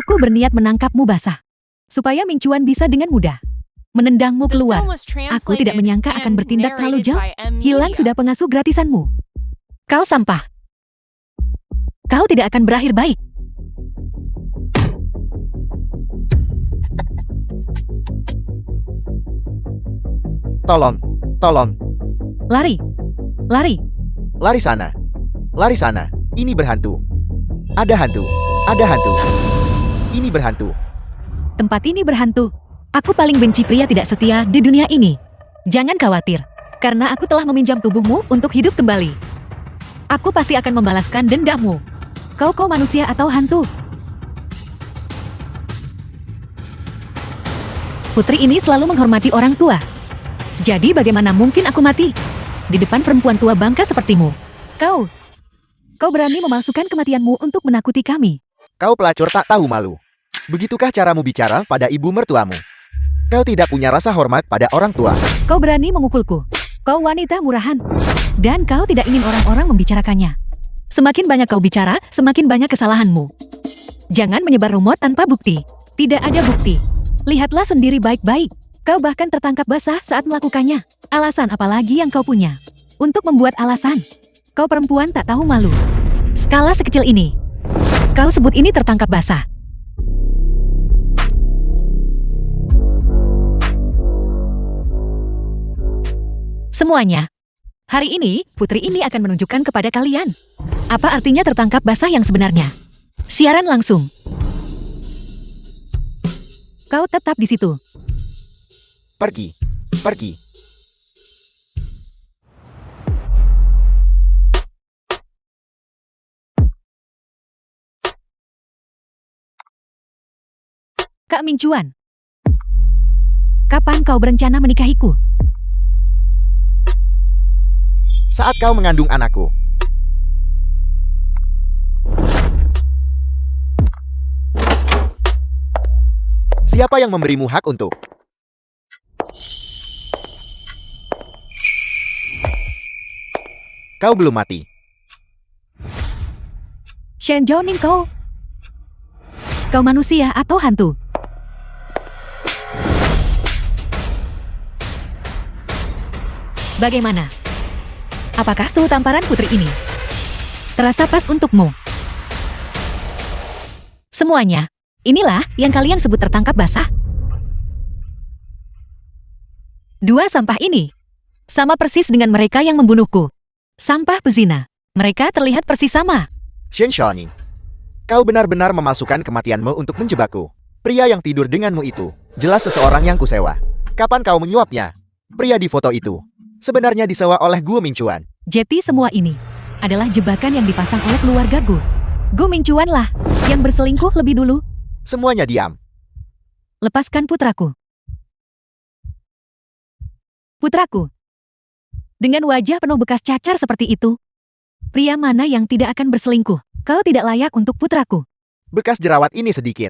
Aku berniat menangkapmu basah, supaya Mingcuan bisa dengan mudah menendangmu keluar. Aku tidak menyangka akan bertindak terlalu jauh. Hilang sudah pengasuh gratisanmu. Kau sampah. Kau tidak akan berakhir baik. Tolong, Lari. Lari. lari sana, ini berhantu. Ada hantu, ini berhantu. Tempat ini berhantu. Aku paling benci pria tidak setia di dunia ini. Jangan khawatir, karena aku telah meminjam tubuhmu untuk hidup kembali. Aku pasti akan membalaskan dendammu. Kau manusia atau hantu? Putri ini selalu menghormati orang tua. Jadi bagaimana mungkin aku mati di depan perempuan tua bangka sepertimu? Kau berani memalsukan kematianmu untuk menakuti kami. Kau pelacur tak tahu malu. Begitukah caramu bicara pada ibu mertuamu? Kau tidak punya rasa hormat pada orang tua. Kau berani memukulku. Kau wanita murahan. Dan kau tidak ingin orang-orang membicarakannya. Semakin banyak kau bicara, semakin banyak kesalahanmu. Jangan menyebar rumor tanpa bukti. Tidak ada bukti. Lihatlah sendiri baik-baik. Kau bahkan tertangkap basah saat melakukannya. Alasan apa lagi yang kau punya untuk membuat alasan? Kau perempuan tak tahu malu. Skala sekecil ini. Kau sebut ini tertangkap basah. Semuanya. Hari ini, putri ini akan menunjukkan kepada kalian apa artinya tertangkap basah yang sebenarnya. Siaran langsung. Kau tetap di situ. Pergi. Kak Mingcuan. Kapan kau berencana menikahiku? Saat kau mengandung anakku. Siapa yang memberimu hak untuk? Kau belum mati. Shen Zhouning kau. Kau manusia atau hantu? Bagaimana? Apakah suhu tamparan putri ini terasa pas untukmu? Semuanya, inilah yang kalian sebut tertangkap basah. Dua sampah ini sama persis dengan mereka yang membunuhku. Sampah pezina. Mereka terlihat persis sama. Shen Xiaoning, kau benar-benar memasukkan kematianmu untuk menjebakku. Pria yang tidur denganmu itu jelas seseorang yang kusewa. Kapan kau menyuapnya? Pria di foto itu sebenarnya disewa oleh Gu Mingcuan. Jadi semua ini adalah jebakan yang dipasang oleh keluarga Gu. Gu Mingcuan lah yang berselingkuh lebih dulu. Semuanya diam. Lepaskan putraku. Putraku. Dengan wajah penuh bekas cacar seperti itu, pria mana yang tidak akan berselingkuh? Kau tidak layak untuk putraku. Bekas jerawat ini sedikit.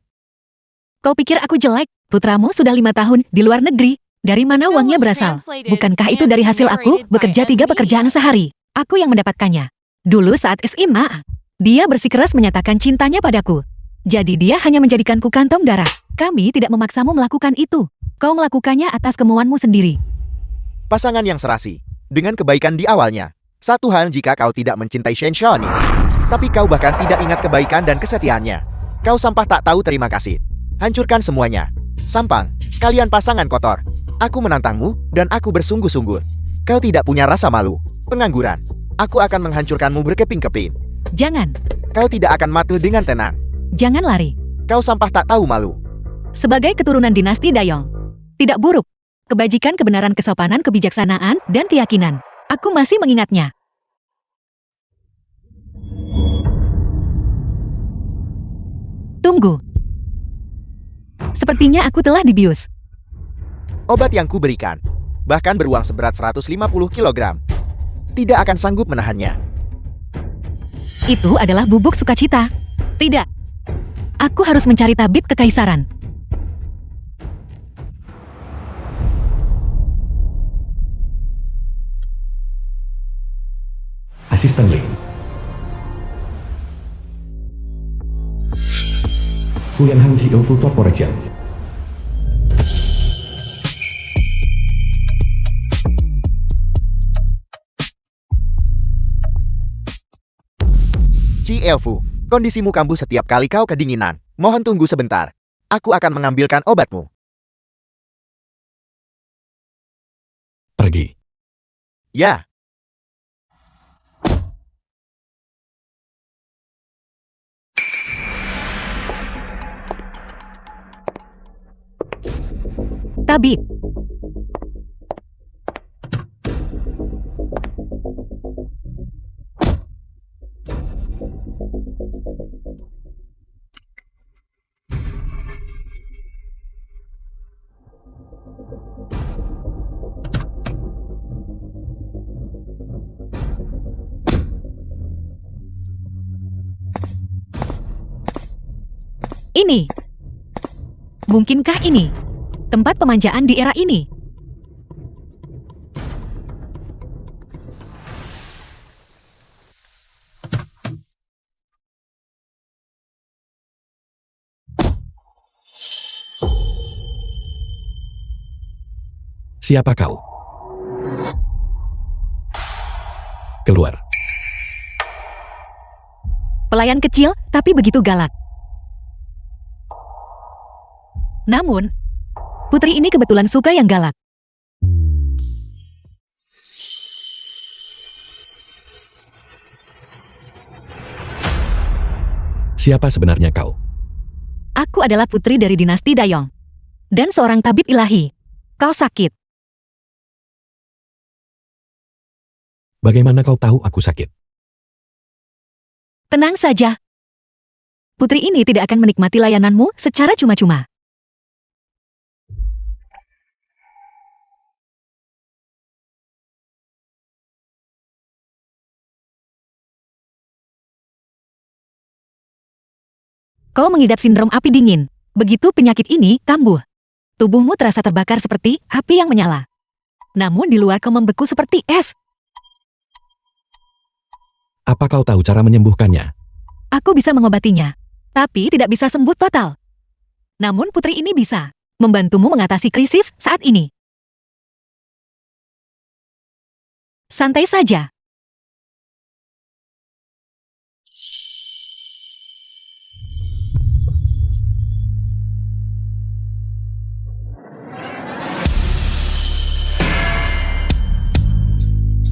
Kau pikir aku jelek? Putramu sudah 5 tahun di luar negeri. Dari mana uangnya berasal? Bukankah itu dari hasil aku bekerja 3 pekerjaan sehari? Aku yang mendapatkannya. Dulu saat SMA, dia bersikeras menyatakan cintanya padaku. Jadi dia hanya menjadikanku kantong darah. Kami tidak memaksamu melakukan itu. Kau melakukannya atas kemauanmu sendiri. Pasangan yang serasi. Dengan kebaikan di awalnya. Satu hal jika kau tidak mencintai Shen Xiaoning. Tapi kau bahkan tidak ingat kebaikan dan kesetiaannya. Kau sampah tak tahu terima kasih. Hancurkan semuanya. Sampang, kalian pasangan kotor. Aku menantangmu, dan aku bersungguh-sungguh. Kau tidak punya rasa malu. Pengangguran. Aku akan menghancurkanmu berkeping-keping. Jangan. Kau tidak akan mati dengan tenang. Jangan lari. Kau sampah tak tahu malu. Sebagai keturunan dinasti Dayong, tidak buruk. Kebajikan, kebenaran, kesopanan, kebijaksanaan, dan keyakinan. Aku masih mengingatnya. Tunggu. Sepertinya aku telah dibius. Obat yang kuberikan, bahkan beruang seberat 150 kg, tidak akan sanggup menahannya. Itu adalah bubuk sukacita. Tidak. Aku harus mencari tabib kekaisaran. Asisten Lee. Fuyanhang Jiu Corporation. Ci Elfu, kondisimu kambuh setiap kali kau kedinginan. Mohon tunggu sebentar. Aku akan mengambilkan obatmu. Pergi. Ya. Tabib. Ini. Mungkinkah ini tempat pemanjaan di era ini? Siapa kau? Keluar. Pelayan kecil, tapi begitu galak. Namun, putri ini kebetulan suka yang galak. Siapa sebenarnya kau? Aku adalah putri dari dinasti Dayong. Dan seorang tabib ilahi. Kau sakit. Bagaimana kau tahu aku sakit? Tenang saja. Putri ini tidak akan menikmati layananmu secara cuma-cuma. Kau mengidap sindrom api dingin. Begitu penyakit ini kambuh. Tubuhmu terasa terbakar seperti api yang menyala. Namun di luar kau membeku seperti es. Apa kau tahu cara menyembuhkannya? Aku bisa mengobatinya, tapi tidak bisa sembuh total. Namun putri ini bisa membantumu mengatasi krisis saat ini. Santai saja.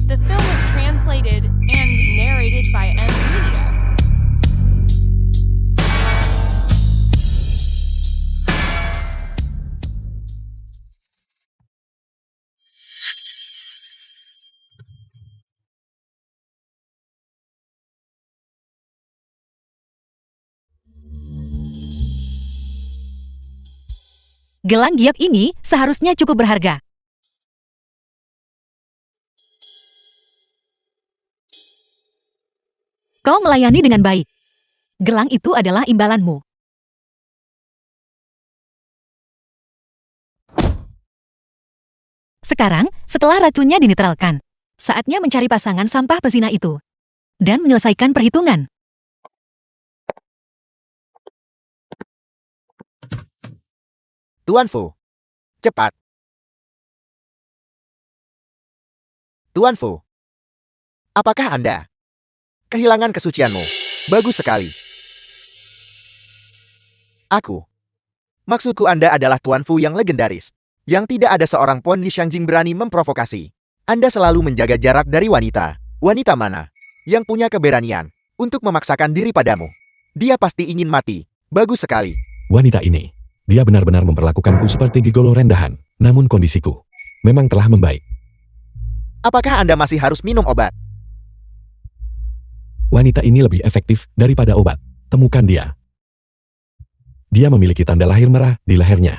The film was translated and narrated by M. Media. Gelang giok ini seharusnya cukup berharga. Kau melayani dengan baik. Gelang itu adalah imbalanmu. Sekarang, setelah racunnya dinetralkan, saatnya mencari pasangan sampah pesina itu. Dan menyelesaikan perhitungan. Tuan Fu. Cepat. Tuan Fu. Apakah Anda kehilangan kesucianmu? Bagus sekali. Maksudku Anda adalah Tuan Fu yang legendaris. Yang tidak ada seorang pun di Shangjing berani memprovokasi. Anda selalu menjaga jarak dari wanita. Wanita mana yang punya keberanian untuk memaksakan diri padamu? Dia pasti ingin mati. Bagus sekali. Wanita ini. Dia benar-benar memperlakukanku seperti gigolo rendahan. Namun kondisiku memang telah membaik. Apakah Anda masih harus minum obat? Wanita ini lebih efektif daripada obat. Temukan dia. Dia memiliki tanda lahir merah di lehernya.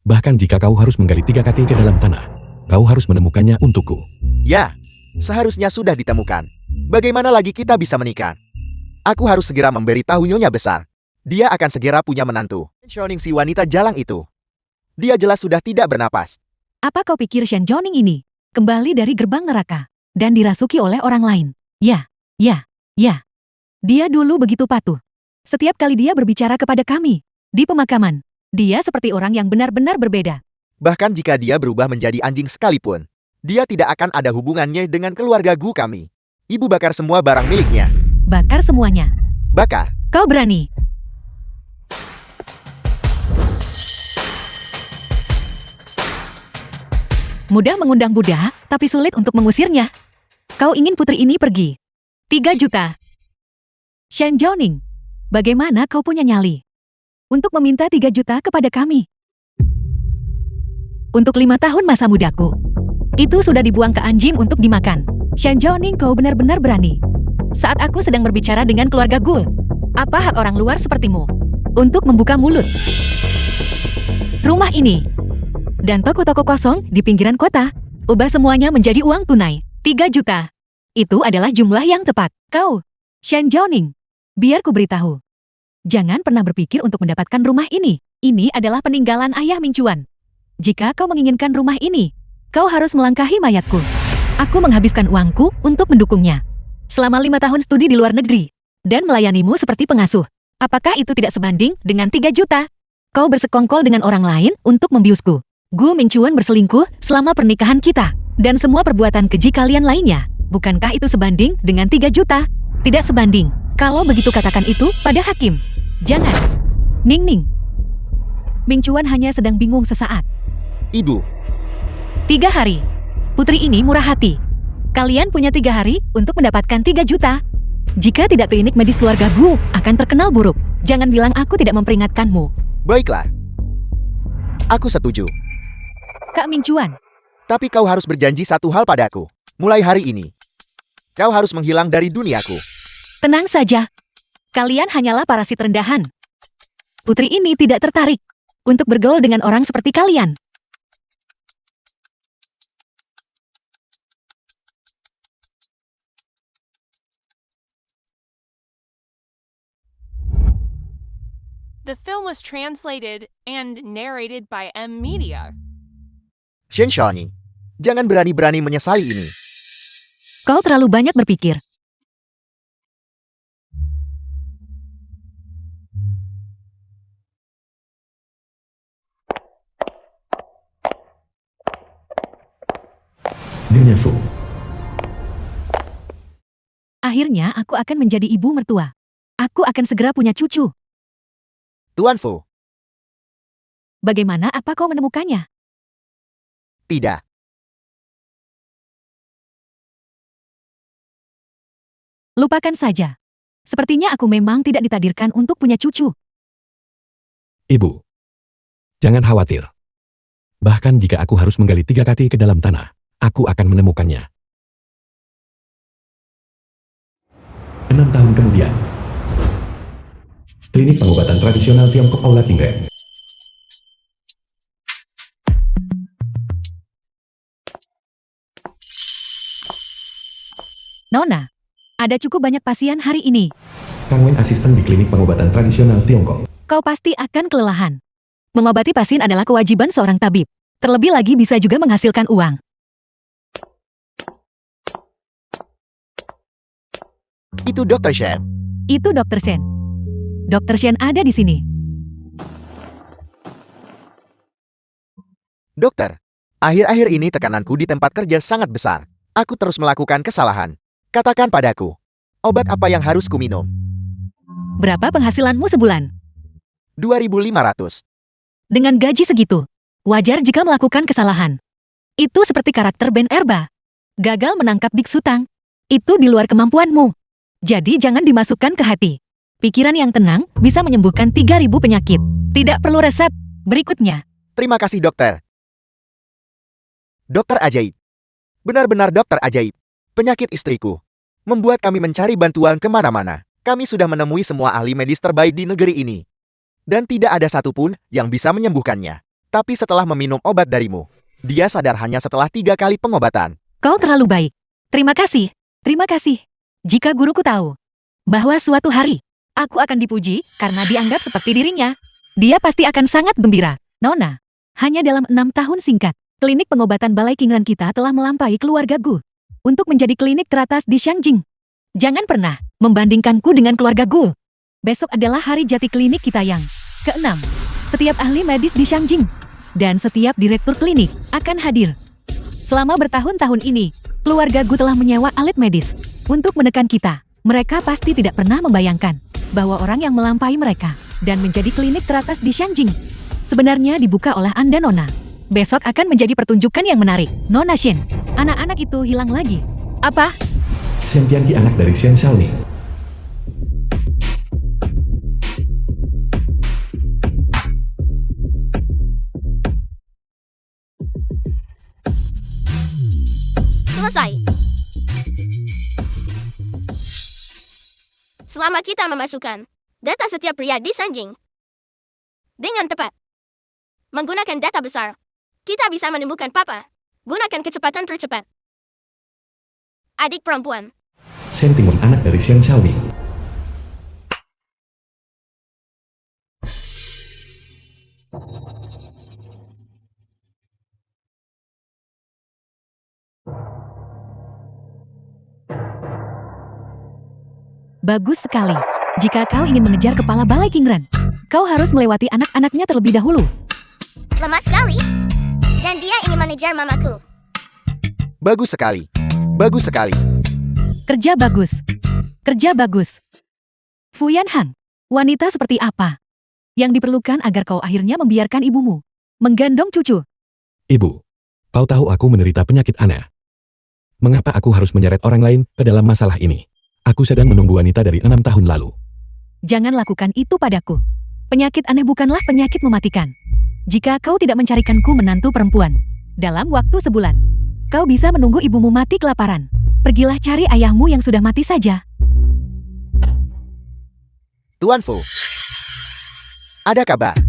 Bahkan jika kau harus menggali 3 kaki ke dalam tanah, kau harus menemukannya untukku. Ya, seharusnya sudah ditemukan. Bagaimana lagi kita bisa menikah? Aku harus segera memberitahu Nyonya Besar. Dia akan segera punya menantu. Shoning si wanita jalang itu. Dia jelas sudah tidak bernapas. Apa kau pikir Shen Joning ini kembali dari gerbang neraka dan dirasuki oleh orang lain? Ya. Dia dulu begitu patuh. Setiap kali dia berbicara kepada kami, Di pemakaman, dia seperti orang yang benar-benar berbeda. Bahkan jika dia berubah menjadi anjing sekalipun, dia tidak akan ada hubungannya dengan keluarga Gu kami. Ibu bakar semua barang miliknya. Bakar semuanya. Bakar. Kau berani. Mudah mengundang Buddha, tapi sulit untuk mengusirnya. Kau ingin putri ini pergi. 3 juta. Shen Zhaoning, bagaimana kau punya nyali untuk meminta 3 juta kepada kami? Untuk 5 tahun masa mudaku, itu sudah dibuang ke anjing untuk dimakan. Shen Zhaoning, kau benar-benar berani. Saat aku sedang berbicara dengan keluarga Gu, apa hak orang luar sepertimu untuk membuka mulut? Rumah ini dan toko-toko kosong di pinggiran kota, ubah semuanya menjadi uang tunai. 3 juta. Itu adalah jumlah yang tepat. Kau, Shen Zhaoning, biar ku beritahu. Jangan pernah berpikir untuk mendapatkan rumah ini. Ini adalah peninggalan ayah Ming Chuan. Jika kau menginginkan rumah ini, kau harus melangkahi mayatku. Aku menghabiskan uangku untuk mendukungnya. Selama 5 tahun studi di luar negeri, dan melayanimu seperti pengasuh. Apakah itu tidak sebanding dengan 3 juta? Kau bersekongkol dengan orang lain untuk membiusku. Gu Mingchuan berselingkuh selama pernikahan kita, dan semua perbuatan keji kalian lainnya. Bukankah itu sebanding dengan 3 juta? Tidak sebanding. Kalau begitu katakan itu pada hakim. Jangan. Ning Ning. Mingchuan hanya sedang bingung sesaat. Ibu. 3 hari. Putri ini murah hati. Kalian punya 3 hari untuk mendapatkan 3 juta. Jika tidak, klinik medis keluarga Gu akan terkenal buruk. Jangan bilang aku tidak memperingatkanmu. Baiklah. Aku setuju. Kak Mingchuan, Tapi kau harus berjanji satu hal padaku. Mulai hari ini, kau harus menghilang dari duniaku. tenang saja. Kalian hanyalah parasit rendahan. Putri ini tidak tertarik untuk bergaul dengan orang seperti kalian. The film was translated and narrated by M Media. Shen Zhaoning, jangan berani-berani menyesali ini. Kau terlalu banyak berpikir. Nyonya Fu. Akhirnya aku akan menjadi ibu mertua. Aku akan segera punya cucu. Tuan Fu, Bagaimana, apa kau menemukannya? tidak. Lupakan saja. Sepertinya aku memang tidak ditakdirkan untuk punya cucu. Ibu. Jangan khawatir. Bahkan jika aku harus menggali 3 kaki ke dalam tanah, aku akan menemukannya. 6 tahun kemudian. Klinik pengobatan tradisional Tiongkok Aula Tingren. Nona, ada cukup banyak pasien hari ini. Kang Wen asisten di klinik pengobatan tradisional Tiongkok. Kau pasti akan kelelahan. Mengobati pasien adalah kewajiban seorang tabib. Terlebih lagi bisa juga menghasilkan uang. Itu Dr. Shen. Itu Dr. Shen. Dr. Shen ada di sini. Dokter, akhir-akhir ini tekananku di tempat kerja sangat besar. Aku terus melakukan kesalahan. Katakan padaku, obat apa yang harus kuminum? Berapa penghasilanmu sebulan? 2.500. Dengan gaji segitu, wajar jika melakukan kesalahan. Itu seperti karakter Ben Erba. Gagal menangkap biksu Tang. Itu di luar kemampuanmu. Jadi jangan dimasukkan ke hati. Pikiran yang tenang bisa menyembuhkan 3.000 penyakit. Tidak perlu resep. Berikutnya. Terima kasih dokter. Dokter ajaib. Benar-benar dokter ajaib. Penyakit istriku membuat kami mencari bantuan kemana-mana. Kami sudah menemui semua ahli medis terbaik di negeri ini. Dan tidak ada satupun yang bisa menyembuhkannya. Tapi setelah meminum obat darimu, dia sadar hanya setelah 3 kali pengobatan. Kau terlalu baik. Terima kasih. Terima kasih. Jika guruku tahu bahwa suatu hari aku akan dipuji karena dianggap seperti dirinya, dia pasti akan sangat gembira. Nona, hanya dalam 6 tahun singkat, klinik pengobatan Balai Kingran kita telah melampaui keluarga Gu untuk menjadi klinik teratas di Shangjing. Jangan pernah membandingkanku dengan keluarga Gu. Besok adalah hari jati klinik kita yang Keenam, setiap ahli medis di Shangjing dan setiap direktur klinik akan hadir. Selama bertahun-tahun ini, keluarga Gu telah menyewa alat medis untuk menekan kita. Mereka pasti tidak pernah membayangkan bahwa orang yang melampaui mereka dan menjadi klinik teratas di Shangjing sebenarnya dibuka oleh Anda, Nona. Besok akan menjadi pertunjukan yang menarik. Nona Shen, anak-anak itu hilang lagi. Apa? Shen Tianqi anak dari Shen Xiaoning. Selesai. Selama kita memasukkan data setiap pria di Shangjing dengan tepat, menggunakan data besar, kita bisa menemukan papa. Gunakan kecepatan tercepat. Adik perempuan. Shen Timun anak dari Shen Xiaoning. Bagus sekali. Jika kau ingin mengejar kepala Balai Qingren, kau harus melewati anak-anaknya terlebih dahulu. Lemah sekali. Dan dia ingin mengejar mamaku. Bagus sekali. Bagus sekali. Kerja bagus. Kerja bagus. Fu Yanhang, wanita seperti apa yang diperlukan agar kau akhirnya membiarkan ibumu menggendong cucu? Ibu, kau tahu aku menderita penyakit aneh. Mengapa aku harus menyeret orang lain ke dalam masalah ini? Aku sedang menunggu wanita dari 6 tahun lalu. Jangan lakukan itu padaku. Penyakit aneh bukanlah penyakit mematikan. Jika kau tidak mencarikanku menantu perempuan dalam waktu sebulan, kau bisa menunggu ibumu mati kelaparan. Pergilah cari ayahmu yang sudah mati saja. Tuan Fu. Ada kabar.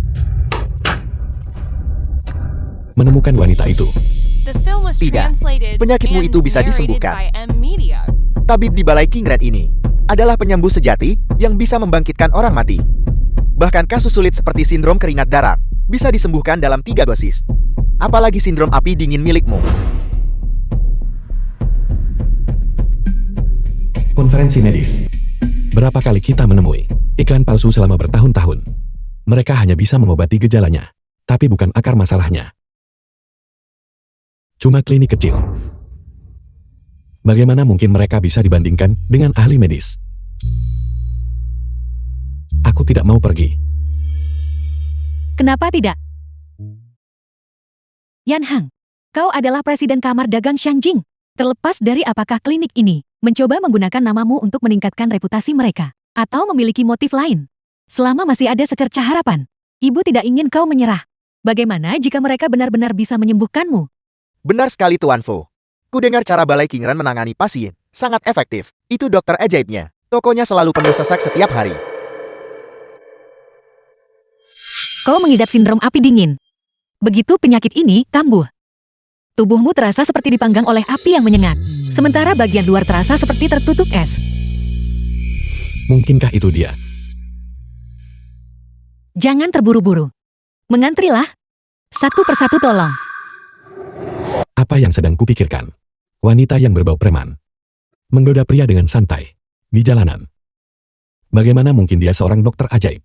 Menemukan wanita itu. The film was Tidak. translated Penyakitmu and itu bisa narrated disembuhkan. by M Media. Tabib di Balai Qingren ini adalah penyembuh sejati yang bisa membangkitkan orang mati. Bahkan kasus sulit seperti sindrom keringat darah bisa disembuhkan dalam 3 dosis. Apalagi sindrom api dingin milikmu. Konferensi medis. Berapa kali kita menemui iklan palsu selama bertahun-tahun. Mereka hanya bisa mengobati gejalanya, tapi bukan akar masalahnya. Cuma klinik kecil. Bagaimana mungkin mereka bisa dibandingkan dengan ahli medis? Aku tidak mau pergi. Kenapa tidak? Yanhang, kau adalah presiden kamar dagang Shangjing. Terlepas dari apakah klinik ini mencoba menggunakan namamu untuk meningkatkan reputasi mereka, atau memiliki motif lain. Selama masih ada secerca harapan, ibu tidak ingin kau menyerah. Bagaimana jika mereka benar-benar bisa menyembuhkanmu? Benar sekali Tuan Fu. Kudengar cara Balai Qingren menangani pasien sangat efektif. Itu dokter ajaibnya. Tokonya selalu penuh sesak setiap hari. Kau mengidap sindrom api dingin. Begitu penyakit ini kambuh. Tubuhmu terasa seperti dipanggang oleh api yang menyengat, sementara bagian luar terasa seperti tertutup es. Mungkinkah itu dia? Jangan terburu-buru. Mengantrilah. Satu persatu tolong. Apa yang sedang kupikirkan? Wanita yang berbau preman. Menggoda pria dengan santai. Di jalanan. Bagaimana mungkin dia seorang dokter ajaib?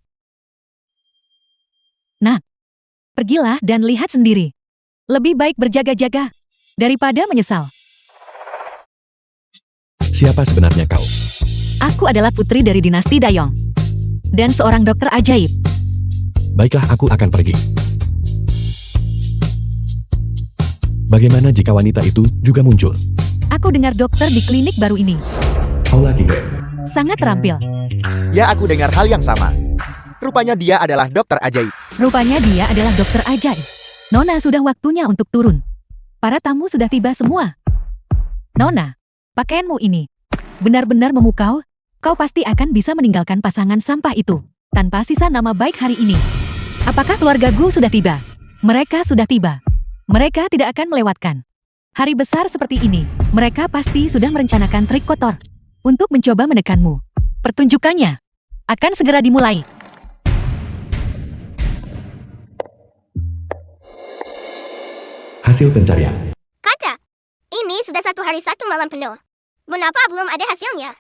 Pergilah dan lihat sendiri. Lebih baik berjaga-jaga daripada menyesal. Siapa sebenarnya kau? Aku adalah putri dari dinasti Dayong. Dan seorang dokter ajaib. Baiklah, aku akan pergi. Bagaimana jika wanita itu juga muncul? Aku dengar dokter di klinik baru ini. Aula Qingren. Sangat terampil. Ya, aku dengar hal yang sama. Rupanya dia adalah dokter ajaib. Rupanya dia adalah dokter ajaib. Nona, sudah waktunya untuk turun. Para tamu sudah tiba semua. Nona, pakaianmu ini benar-benar memukau. Kau pasti akan bisa meninggalkan pasangan sampah itu tanpa sisa nama baik hari ini. Apakah keluarga Gu sudah tiba? Mereka sudah tiba. Mereka tidak akan melewatkan hari besar seperti ini. Mereka pasti sudah merencanakan trik kotor untuk mencoba menekanmu. Pertunjukannya akan segera dimulai. Hasil pencarian. Kata, ini sudah 1 hari 1 malam penuh. Mengapa belum ada hasilnya?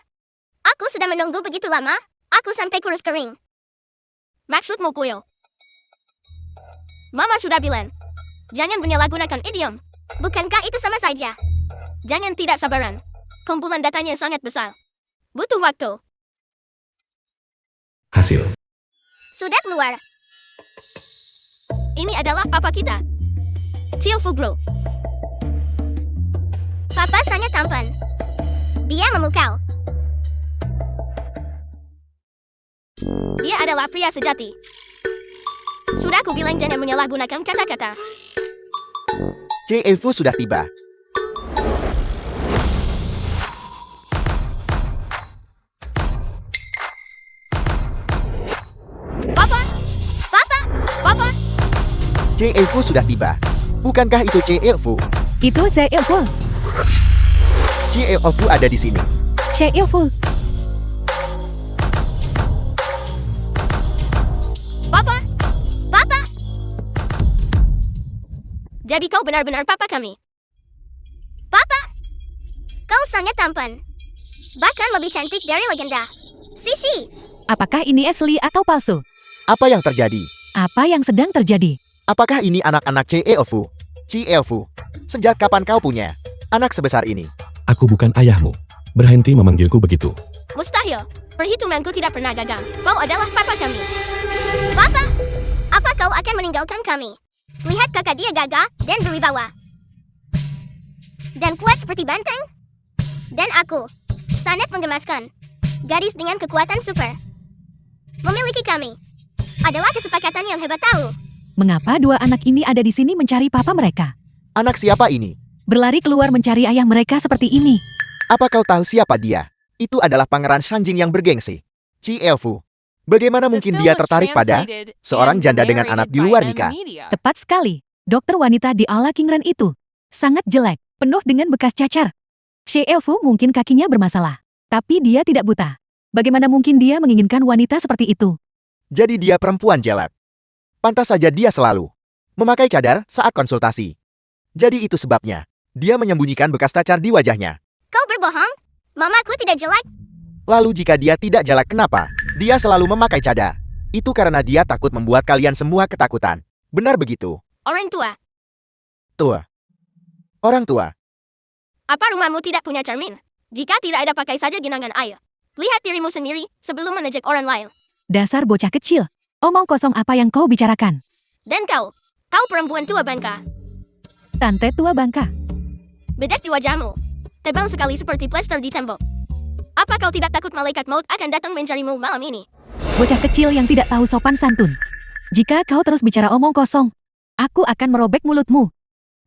Aku sudah menunggu begitu lama, aku sampai kurus kering. Maksudmu kuil? Mama sudah bilang, jangan menyalahgunakan idiom. Bukankah itu sama saja? Jangan tidak sabaran. Kumpulan datanya sangat besar. Butuh waktu. Hasil. Sudah keluar. Ini adalah papa kita. Tio Fugro. Papa sangat tampan. Dia memukau. Dia adalah pria sejati. Sudah aku bilang jangan menyalahgunakan kata-kata. CFO sudah tiba. Papa! Papa! Papa! CFO sudah tiba. Bukankah itu CFO? Itu CFO. CFO ada di sini. CFO. Papa! Papa! Jadi kau benar-benar papa kami. Papa! Kau sangat tampan. Bahkan lebih cantik dari legenda. Sisi! Apakah ini asli atau palsu? Apa yang terjadi? Apa yang sedang terjadi? Apakah ini anak-anak CFO? CFO, sejak kapan kau punya anak sebesar ini? Aku bukan ayahmu. Berhenti memanggilku begitu. Mustahil. Perhitunganku tidak pernah gagal. Kau adalah papa kami. Papa! Apa kau akan meninggalkan kami? Lihat kakak dia gagah dan berwibawa. Dan kuat seperti banteng. Dan aku. Sangat menggemaskan. Gadis dengan kekuatan super. Memiliki kami. Adalah kesepakatan yang hebat tahu. Mengapa dua anak ini ada di sini mencari papa mereka? Anak siapa ini? Berlari keluar mencari ayah mereka seperti ini. Apa kau tahu siapa dia? Itu adalah Pangeran Sanjing yang bergengsi. CFO. Bagaimana The mungkin film dia was tertarik pada translated seorang and janda dengan anak narrated di by luar M nikah? Media. Tepat sekali. Dokter wanita di Ala Kingren itu sangat jelek, penuh dengan bekas cacar. CFO mungkin kakinya bermasalah, tapi dia tidak buta. Bagaimana mungkin dia menginginkan wanita seperti itu? Jadi dia perempuan jelek. Pantas saja dia selalu memakai cadar saat konsultasi. Jadi itu sebabnya dia menyembunyikan bekas cacar di wajahnya. Kau berbohong? Mamaku tidak jelek. Lalu jika dia tidak jelek kenapa dia selalu memakai cadar? Itu karena dia takut membuat kalian semua ketakutan. Benar begitu? Orang tua. Tua. Orang tua. Apa rumahmu tidak punya cermin? Jika tidak ada pakai saja genangan air. Lihat dirimu sendiri sebelum menejek orang lain. Dasar bocah kecil. Omong kosong apa yang kau bicarakan? Dan kau perempuan tua bangka. Tante tua bangka. Bedek di wajahmu. Tebal sekali seperti plester di tembok. Apa kau tidak takut malaikat maut akan datang mencarimu malam ini? Bocah kecil yang tidak tahu sopan santun. Jika kau terus bicara omong kosong, aku akan merobek mulutmu.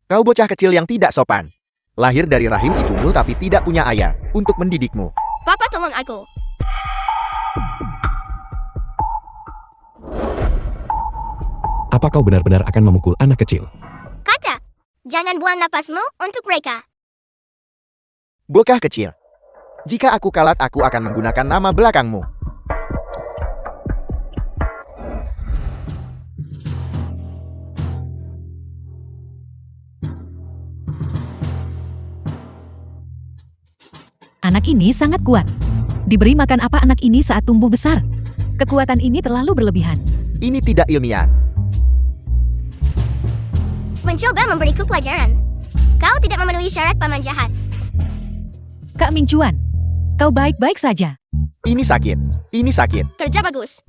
Kau bocah kecil yang tidak sopan. Lahir dari rahim ibumu tapi tidak punya ayah untuk mendidikmu. Papa tolong aku. Apa kau benar-benar akan memukul anak kecil? Kata, jangan buang napasmu untuk mereka. Bocah kecil. Jika aku kalah aku akan menggunakan nama belakangmu. Anak ini sangat kuat. Diberi makan apa anak ini saat tumbuh besar? Kekuatan ini terlalu berlebihan. Ini tidak ilmiah. Mencoba memberiku pelajaran. Kau tidak memenuhi syarat paman jahat. Kak Mincuan, kau baik-baik saja. Ini sakit. Ini sakit. Kerja bagus.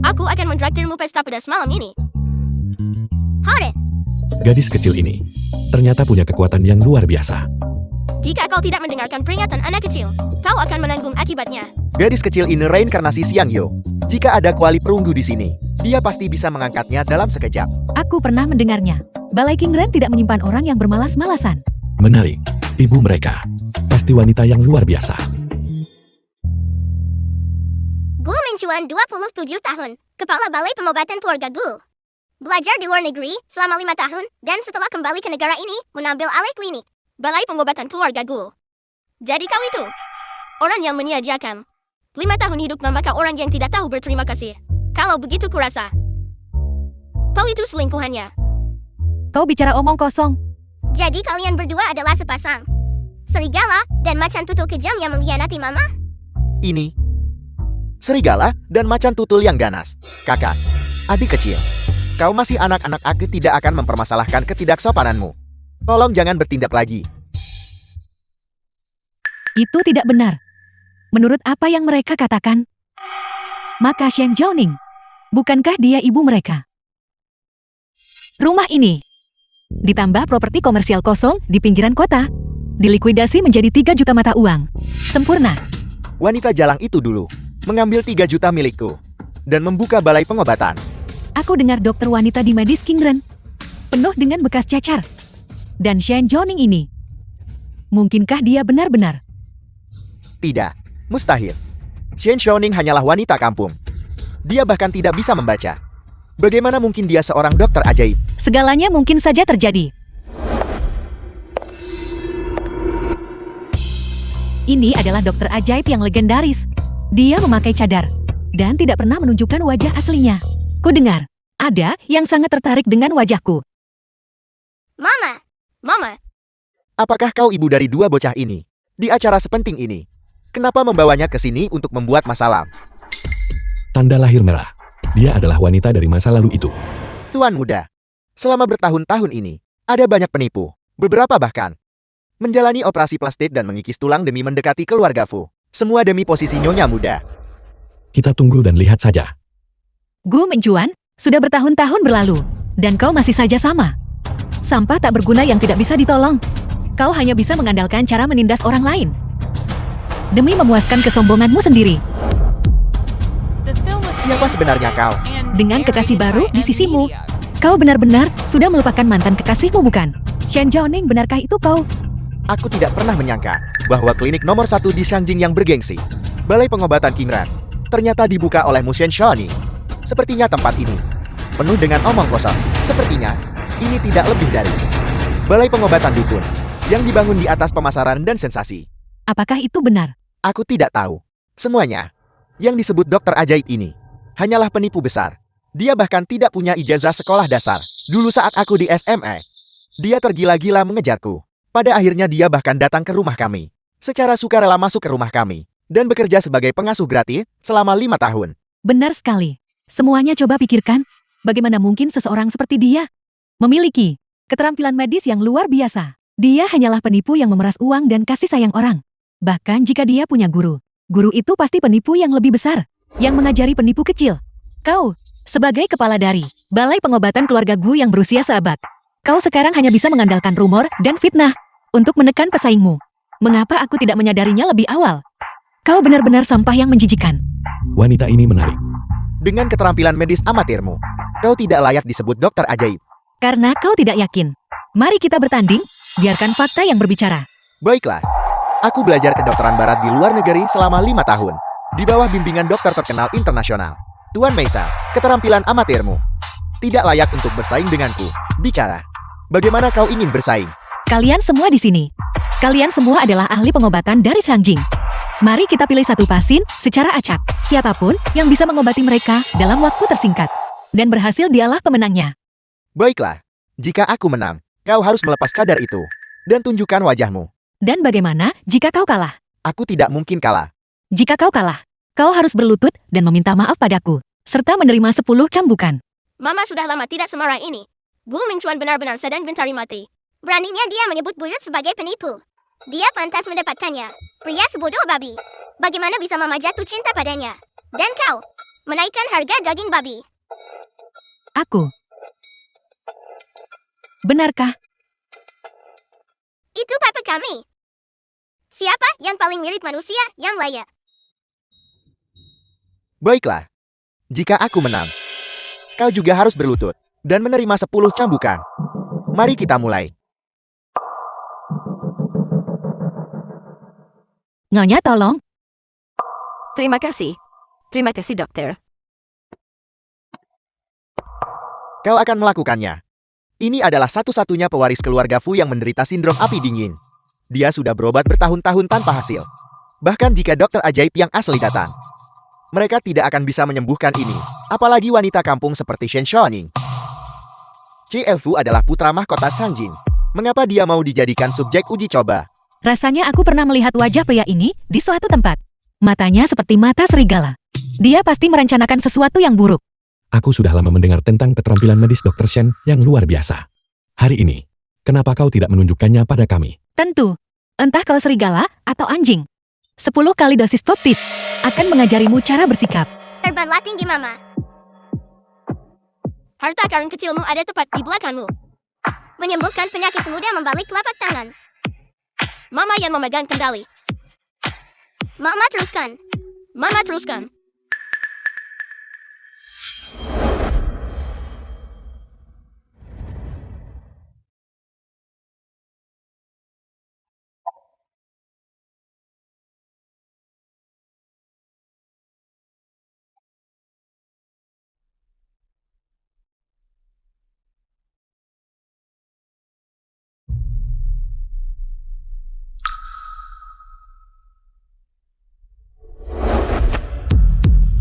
Aku akan mentraktirmu pesta pedas malam ini. Hore, Gadis kecil ini ternyata punya kekuatan yang luar biasa. jika kau tidak mendengarkan peringatan anak kecil, kau akan menanggung akibatnya. Gadis kecil ini reinkarnasi Siang Yo. Jika ada kuali perunggu di sini, dia pasti bisa mengangkatnya dalam sekejap. Aku pernah mendengarnya. Balai Kingren tidak menyimpan orang yang bermalas-malasan. Menarik. Ibu mereka pasti wanita yang luar biasa. Gu Mincuan 27 tahun, Kepala Balai Pengobatan Keluarga Gu. Belajar di luar negeri selama 5 tahun, dan setelah kembali ke negara ini, menambil alih klinik Balai Pengobatan Keluarga Gu. Jadi kau itu orang yang menyediakan 5 tahun hidup memakai orang yang tidak tahu berterima kasih. Kalau begitu kurasa kau itu selingkuhannya. Kau bicara omong kosong. Jadi kalian berdua adalah sepasang serigala dan macan tutul kejam yang mengkhianati mama? Ini serigala dan macan tutul yang ganas. Kakak, adik kecil. Kau masih anak-anak, aku tidak akan mempermasalahkan ketidaksopananmu. Tolong jangan bertindak lagi. Itu tidak benar. Menurut apa yang mereka katakan, maka Shen Zhaoning, bukankah dia ibu mereka? Rumah ini, ditambah properti komersial kosong di pinggiran kota, dilikuidasi menjadi 3 juta mata uang. Sempurna. Wanita jalang itu dulu mengambil 3 juta milikku dan membuka balai pengobatan. Aku dengar dokter wanita di Medis Kingren penuh dengan bekas cacar. Dan Shen Zhaoning ini, mungkinkah dia benar-benar? Tidak, mustahil. Shen Zhaoning hanyalah wanita kampung. Dia bahkan tidak bisa membaca. Bagaimana mungkin dia seorang dokter ajaib? Segalanya mungkin saja terjadi. Ini adalah dokter ajaib yang legendaris. Dia memakai cadar dan tidak pernah menunjukkan wajah aslinya. Ku dengar, ada yang sangat tertarik dengan wajahku. Mama, Apakah kau ibu dari 2 bocah ini? Di acara sepenting ini, kenapa membawanya ke sini untuk membuat masalah? Tanda lahir merah. Dia adalah wanita dari masa lalu itu. Tuan muda, selama bertahun-tahun ini, ada banyak penipu, beberapa bahkan menjalani operasi plastik dan mengikis tulang demi mendekati keluarga Fu. Semua demi posisi nyonya muda. Kita tunggu dan lihat saja. Gu Menjuan, sudah bertahun-tahun berlalu, dan kau masih saja sama. Sampah tak berguna yang tidak bisa ditolong. Kau hanya bisa mengandalkan cara menindas orang lain. Demi memuaskan kesombonganmu sendiri. The film was Siapa sebenarnya kau? translated and Dengan kekasih narrated baru by di M sisimu. Media. Kau benar-benar sudah melupakan mantan kekasihmu, bukan? Shen Zhaoning, benarkah itu kau? Aku tidak pernah menyangka bahwa klinik nomor 1 di Shangjing yang bergengsi, Balai Pengobatan Qingran, ternyata dibuka oleh Mu Shen Zhaoning. Sepertinya tempat ini penuh dengan omong kosong. Sepertinya ini tidak lebih dari balai pengobatan dukun yang dibangun di atas pemasaran dan sensasi. Apakah itu benar? Aku tidak tahu. Semuanya yang disebut dokter ajaib ini hanyalah penipu besar. Dia bahkan tidak punya ijazah sekolah dasar. Dulu saat aku di SMA, dia tergila-gila mengejarku. Pada akhirnya dia bahkan datang ke rumah kami. Secara sukarela masuk ke rumah kami dan bekerja sebagai pengasuh gratis selama 5 tahun. Benar sekali. Semuanya coba pikirkan, bagaimana mungkin seseorang seperti dia memiliki keterampilan medis yang luar biasa. Dia hanyalah penipu yang memeras uang dan kasih sayang orang. Bahkan jika dia punya guru, guru itu pasti penipu yang lebih besar, yang mengajari penipu kecil. Kau, sebagai kepala dari Balai Pengobatan Keluarga Gu yang berusia seabad, kau sekarang hanya bisa mengandalkan rumor dan fitnah untuk menekan pesaingmu. Mengapa aku tidak menyadarinya lebih awal? Kau benar-benar sampah yang menjijikan. Wanita ini menarik. Dengan keterampilan medis amatirmu, kau tidak layak disebut dokter ajaib. Karena kau tidak yakin. Mari kita bertanding, biarkan fakta yang berbicara. Baiklah, aku belajar kedokteran barat di luar negeri selama 5 tahun, di bawah bimbingan dokter terkenal internasional. Tuan Meisa, keterampilan amatirmu tidak layak untuk bersaing denganku. Bicara, bagaimana kau ingin bersaing? Kalian semua di sini. Kalian semua adalah ahli pengobatan dari Shangjing. Mari kita pilih satu pasien secara acak. Siapapun yang bisa mengobati mereka dalam waktu tersingkat. Dan berhasil dialah pemenangnya. Baiklah, jika aku menang, kau harus melepas cadar itu dan tunjukkan wajahmu. Dan bagaimana jika kau kalah? Aku tidak mungkin kalah. Jika kau kalah, kau harus berlutut dan meminta maaf padaku, serta menerima 10 cambukan. Mama sudah lama tidak semarah ini. Gu Mingchuan benar-benar sedang mencari mati. Beraninya dia menyebut buyut sebagai penipu. Dia pantas mendapatkannya. Pria sebodoh babi. Bagaimana bisa Mama jatuh cinta padanya? Dan kau menaikkan harga daging babi. Aku. Benarkah? Itu papa kami. Siapa yang paling mirip manusia yang layak? Baiklah, jika aku menang, kau juga harus berlutut dan menerima 10 cambukan. Mari kita mulai. Nyonya tolong. Terima kasih. Terima kasih, dokter. Kau akan melakukannya. Ini adalah satu-satunya pewaris keluarga Fu yang menderita sindrom api dingin. Dia sudah berobat bertahun-tahun tanpa hasil. Bahkan jika dokter ajaib yang asli datang, mereka tidak akan bisa menyembuhkan ini. Apalagi wanita kampung seperti Shen Zhaoning. Chi Elfu adalah putra mahkota Shangjing. Mengapa dia mau dijadikan subjek uji coba? Rasanya aku pernah melihat wajah pria ini di suatu tempat. Matanya seperti mata serigala. Dia pasti merencanakan sesuatu yang buruk. Aku sudah lama mendengar tentang keterampilan medis Dr. Shen yang luar biasa. Hari ini, kenapa kau tidak menunjukkannya pada kami? Tentu, entah kau serigala atau anjing. 10 kali dosis toptis akan mengajarimu cara bersikap. Terbanglah tinggi, Mama. Harta karun kecilmu ada tepat di belakangmu. Menyembuhkan penyakit semudah membalik telapak tangan. Mama yang memegang kendali. Mama teruskan. Mama teruskan.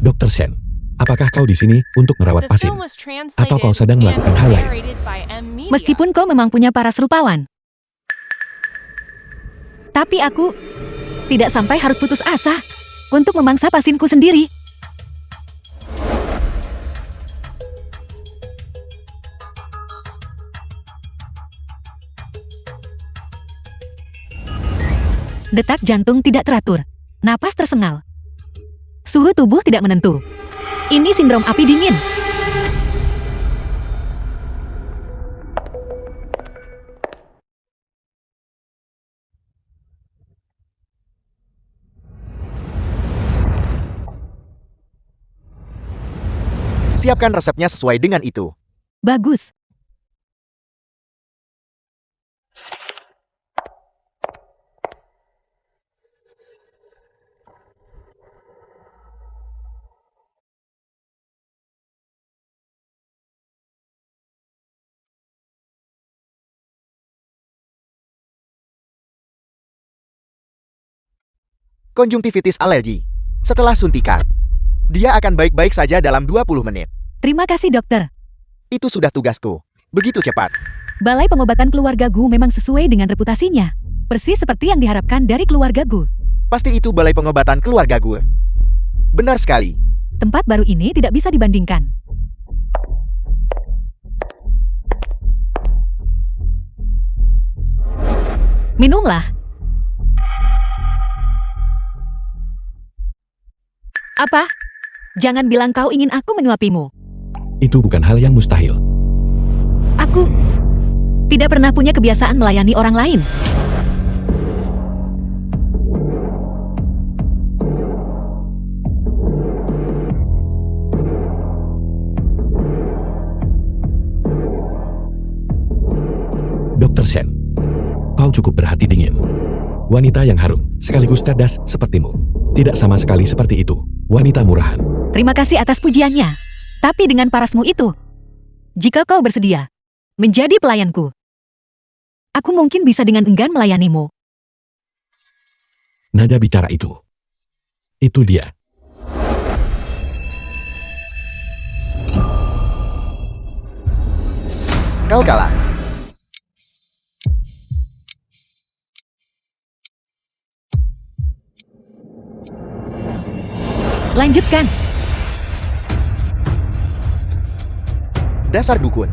Dr. Shen, apakah kau di sini untuk merawat The pasien? film was Atau kau translated sedang and melakukan hal lain? narrated by M Media. Meskipun kau memang punya paras rupawan. Tapi aku tidak sampai harus putus asa untuk memangsa pasinku sendiri. Detak jantung tidak teratur, napas tersengal. Suhu tubuh tidak menentu. Ini sindrom api dingin. Siapkan resepnya sesuai dengan itu. Bagus. Konjungtivitis alergi. Setelah suntikan, dia akan baik-baik saja dalam 20 menit. Terima kasih dokter. Itu sudah tugasku. Begitu cepat. Balai Pengobatan Keluarga Gu memang sesuai dengan reputasinya. Persis seperti yang diharapkan dari keluarga Gu. Pasti itu balai pengobatan keluarga gue. Benar sekali. Tempat baru ini tidak bisa dibandingkan. Minumlah. Apa? Jangan bilang kau ingin aku menyuapimu. Itu bukan hal yang mustahil. Aku tidak pernah punya kebiasaan melayani orang lain. Dr. Shen, kau cukup berhati dingin. Wanita yang harum, sekaligus cerdas sepertimu. Tidak sama sekali seperti itu, wanita murahan. Terima kasih atas pujiannya. Tapi dengan parasmu itu, jika kau bersedia menjadi pelayanku, aku mungkin bisa dengan enggan melayanimu. Nada bicara itu dia. Kau kalah. Lanjutkan. Dasar dukun.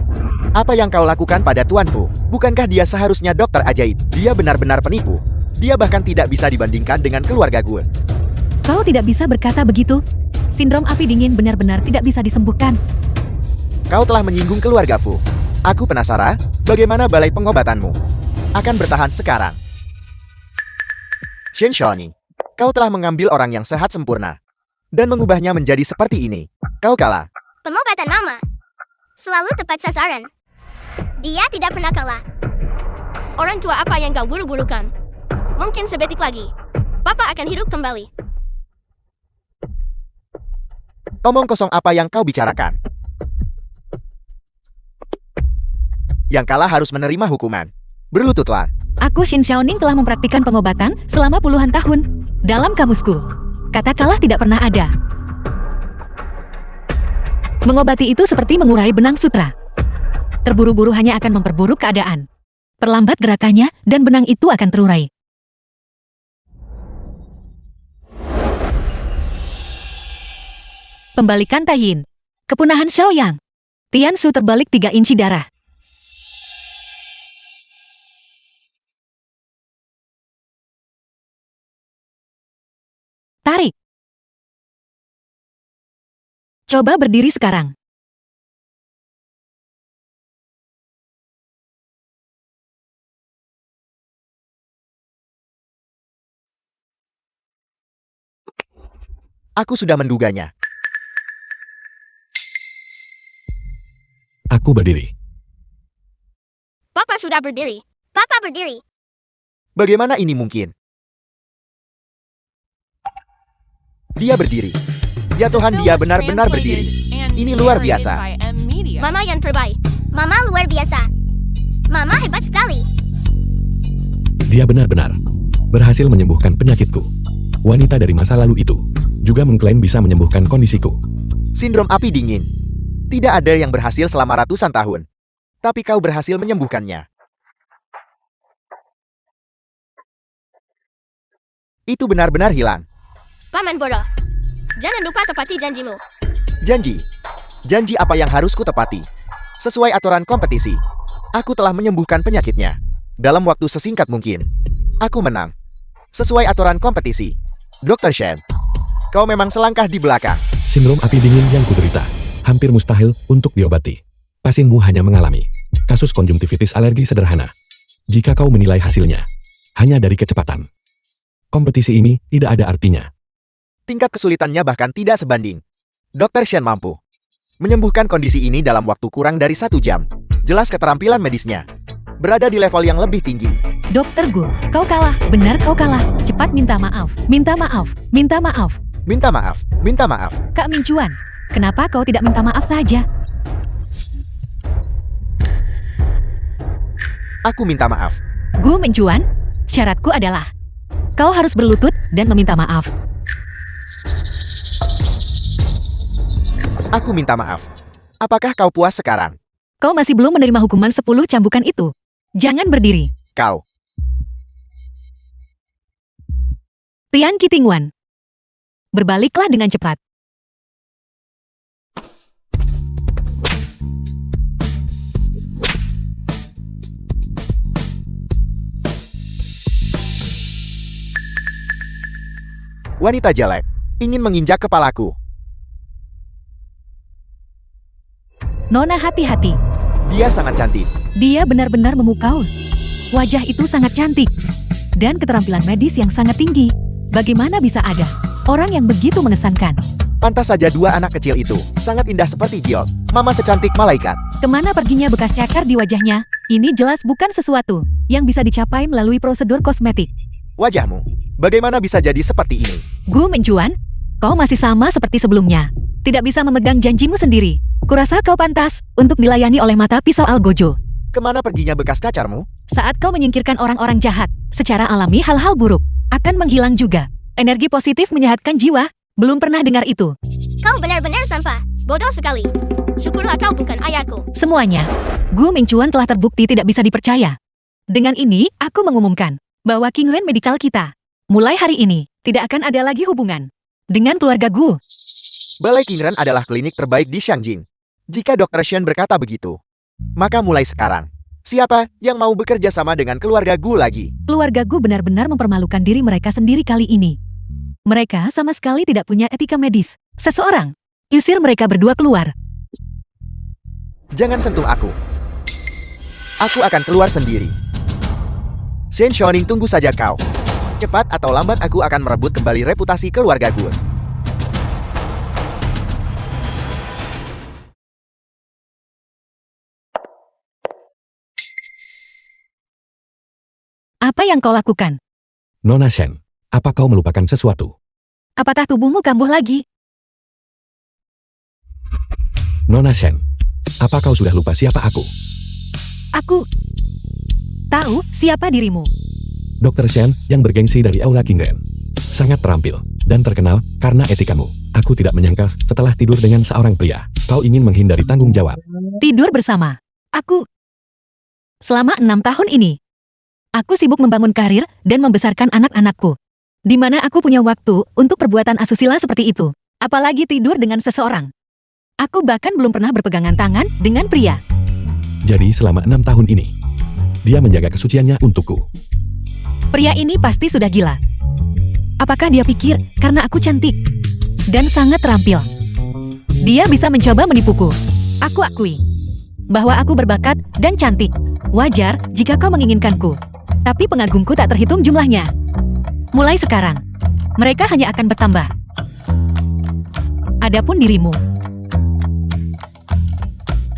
Apa yang kau lakukan pada Tuan Fu? Bukankah dia seharusnya dokter ajaib? Dia benar-benar penipu. Dia bahkan tidak bisa dibandingkan dengan keluarga gue. Kau tidak bisa berkata begitu. Sindrom api dingin benar-benar tidak bisa disembuhkan. Kau telah menyinggung keluarga Fu. Aku penasaran, bagaimana balai pengobatanmu? Akan bertahan sekarang. Shen Shoni, kau telah mengambil orang yang sehat sempurna dan mengubahnya menjadi seperti ini. Kau kalah. Pengobatan Mama selalu tepat sasaran. Dia tidak pernah kalah. Orang tua apa yang kau buru-burukan? Mungkin sedetik lagi, Papa akan hidup kembali. Omong kosong apa yang kau bicarakan? Yang kalah harus menerima hukuman. Berlututlah. Aku Shin Xiaoning telah mempraktikkan pengobatan selama puluhan tahun. Dalam kamusku, kata kalah tidak pernah ada. Mengobati itu seperti mengurai benang sutra. Terburu-buru hanya akan memperburuk keadaan. Perlambat gerakannya dan benang itu akan terurai. Pembalikan tayin. Kepunahan Xiaoyang. Tian Su terbalik 3 inci darah. Tarik. Coba berdiri sekarang. Aku sudah menduganya. Aku berdiri. Papa sudah berdiri. Papa berdiri. Bagaimana ini mungkin? Dia berdiri. Ya The Tuhan, film dia was benar-benar berdiri. translated and Ini luar narrated biasa. by M Media. Mama yang terbaik. Mama luar biasa. Mama hebat sekali. Dia benar-benar berhasil menyembuhkan penyakitku. Wanita dari masa lalu itu juga mengklaim bisa menyembuhkan kondisiku. Sindrom api dingin. Tidak ada yang berhasil selama ratusan tahun. Tapi kau berhasil menyembuhkannya. Itu benar-benar hilang. Paman bodoh. Jangan lupa tepati janjimu. Janji. Janji apa yang harus kutepati? Sesuai aturan kompetisi. Aku telah menyembuhkan penyakitnya. Dalam waktu sesingkat mungkin. Aku menang. Sesuai aturan kompetisi. Dr. Shen, kau memang selangkah di belakang. Sindrom api dingin yang kuderita hampir mustahil untuk diobati. Pasienmu hanya mengalami kasus konjungtivitis alergi sederhana. Jika kau menilai hasilnya hanya dari kecepatan, kompetisi ini tidak ada artinya. Tingkat kesulitannya bahkan tidak sebanding. Dr. Shen mampu menyembuhkan kondisi ini dalam waktu kurang dari 1 jam. Jelas keterampilan medisnya berada di level yang lebih tinggi. Dokter Gu, kau kalah. Benar kau kalah. Cepat minta maaf. Minta maaf. Minta maaf. Minta maaf, minta maaf. Kak Mincuan, kenapa kau tidak minta maaf saja? Aku minta maaf. Gu Mincuan, syaratku adalah kau harus berlutut dan meminta maaf. Aku minta maaf. Apakah kau puas sekarang? Kau masih belum menerima hukuman 10 cambukan itu. Jangan berdiri. Kau. Tian Qitingwan. Berbaliklah dengan cepat. Wanita jelek ingin menginjak kepalaku. Nona hati-hati. Dia sangat cantik. Dia benar-benar memukau. Wajah itu sangat cantik. Dan keterampilan medis yang sangat tinggi. Bagaimana bisa ada orang yang begitu mengesankan? Pantas saja 2 anak kecil itu sangat indah seperti Giok. Mama secantik malaikat. Kemana perginya bekas cakar di wajahnya? Ini jelas bukan sesuatu yang bisa dicapai melalui prosedur kosmetik. Wajahmu, bagaimana bisa jadi seperti ini? Gu Mencuan, kau masih sama seperti sebelumnya. Tidak bisa memegang janjimu sendiri. Kurasa kau pantas untuk dilayani oleh mata pisau Algojo. Kemana perginya bekas kacarmu? Saat kau menyingkirkan orang-orang jahat, secara alami hal-hal buruk akan menghilang juga. Energi positif menyehatkan jiwa. Belum pernah dengar itu. Kau benar-benar sampah. Bodoh sekali. Syukurlah kau bukan ayahku. Semuanya, Gu Mincuan telah terbukti tidak bisa dipercaya. Dengan ini, aku mengumumkan bahwa King Ren Medical kita, mulai hari ini, tidak akan ada lagi hubungan dengan keluarga Gu. Balai Qingren adalah klinik terbaik di Shangjing. Jika Dr. Shen berkata begitu, maka mulai sekarang, siapa yang mau bekerja sama dengan keluarga Gu lagi? Keluarga Gu benar-benar mempermalukan diri mereka sendiri kali ini. Mereka sama sekali tidak punya etika medis. Seseorang, usir mereka berdua keluar. Jangan sentuh aku. Aku akan keluar sendiri. Shen Shoning, tunggu saja kau. Cepat atau lambat aku akan merebut kembali reputasi keluarga Gu. Apa yang kau lakukan? Nona Shen, apa kau melupakan sesuatu? Apakah tubuhmu kambuh lagi? Nona Shen, apa kau sudah lupa siapa aku? Aku tahu siapa dirimu. Dr. Shen yang bergengsi dari Aula Qingren. Sangat terampil dan terkenal karena etikamu. Aku tidak menyangka setelah tidur dengan seorang pria, kau ingin menghindari tanggung jawab. Tidur bersama. Aku. Selama 6 tahun ini, aku sibuk membangun karir dan membesarkan anak-anakku. Di mana aku punya waktu untuk perbuatan asusila seperti itu. Apalagi tidur dengan seseorang. Aku bahkan belum pernah berpegangan tangan dengan pria. Jadi selama 6 tahun ini, dia menjaga kesuciannya untukku. Pria ini pasti sudah gila. Apakah dia pikir karena aku cantik dan sangat terampil, dia bisa mencoba menipuku? Aku akui bahwa aku berbakat dan cantik. Wajar jika kau menginginkanku. Tapi pengagumku tak terhitung jumlahnya. Mulai sekarang, mereka hanya akan bertambah. Adapun dirimu,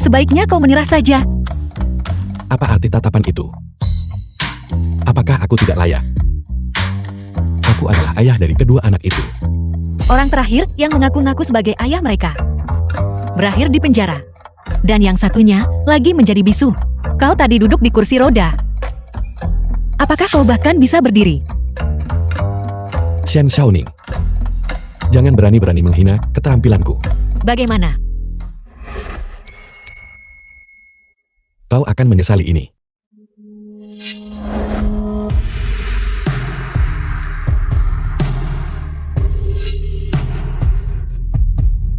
sebaiknya kau menyerah saja. Apa arti tatapan itu? Apakah aku tidak layak? Aku adalah ayah dari kedua anak itu. Orang terakhir yang mengaku-ngaku sebagai ayah mereka berakhir di penjara. Dan yang satunya lagi menjadi bisu. Kau tadi duduk di kursi roda. Apakah kau bahkan bisa berdiri? Shen Xiaoning, jangan berani-berani menghina keterampilanku. Bagaimana? Kau akan menyesali ini.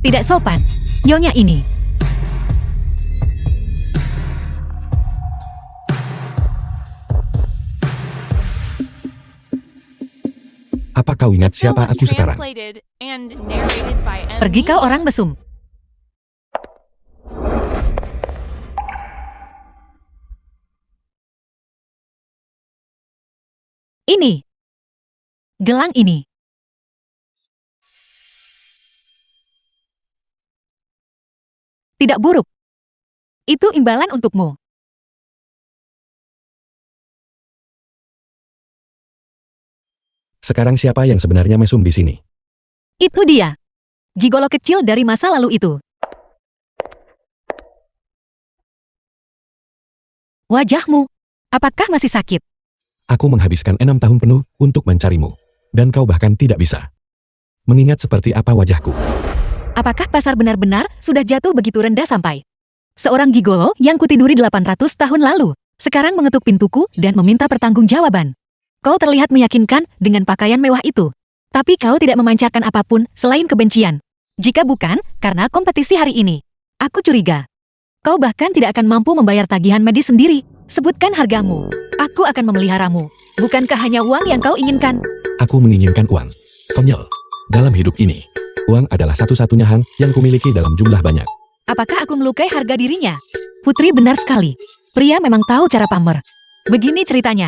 Tidak sopan, nyonya ini. Apa kau ingat The film siapa was aku sekarang? translated and narrated by M. Pergi kau Media. orang mesum. Ini. Gelang ini. Tidak buruk. Itu imbalan untukmu. Sekarang siapa yang sebenarnya mesum di sini? Itu dia. Gigolo kecil dari masa lalu itu. Wajahmu, apakah masih sakit? Aku menghabiskan 6 tahun penuh untuk mencarimu. Dan kau bahkan tidak bisa mengingat seperti apa wajahku. Apakah pasar benar-benar sudah jatuh begitu rendah sampai seorang gigolo yang kutiduri 800 tahun lalu sekarang mengetuk pintuku dan meminta pertanggungjawaban? Kau terlihat meyakinkan dengan pakaian mewah itu. Tapi kau tidak memancarkan apapun selain kebencian. Jika bukan karena kompetisi hari ini, aku curiga kau bahkan tidak akan mampu membayar tagihan medis sendiri. Sebutkan hargamu. Aku akan memeliharamu. Bukankah hanya uang yang kau inginkan? Aku menginginkan uang. Konyol. Dalam hidup ini, uang adalah satu-satunya hal yang kumiliki dalam jumlah banyak. Apakah aku melukai harga dirinya? Putri benar sekali. Pria memang tahu cara pamer. Begini ceritanya.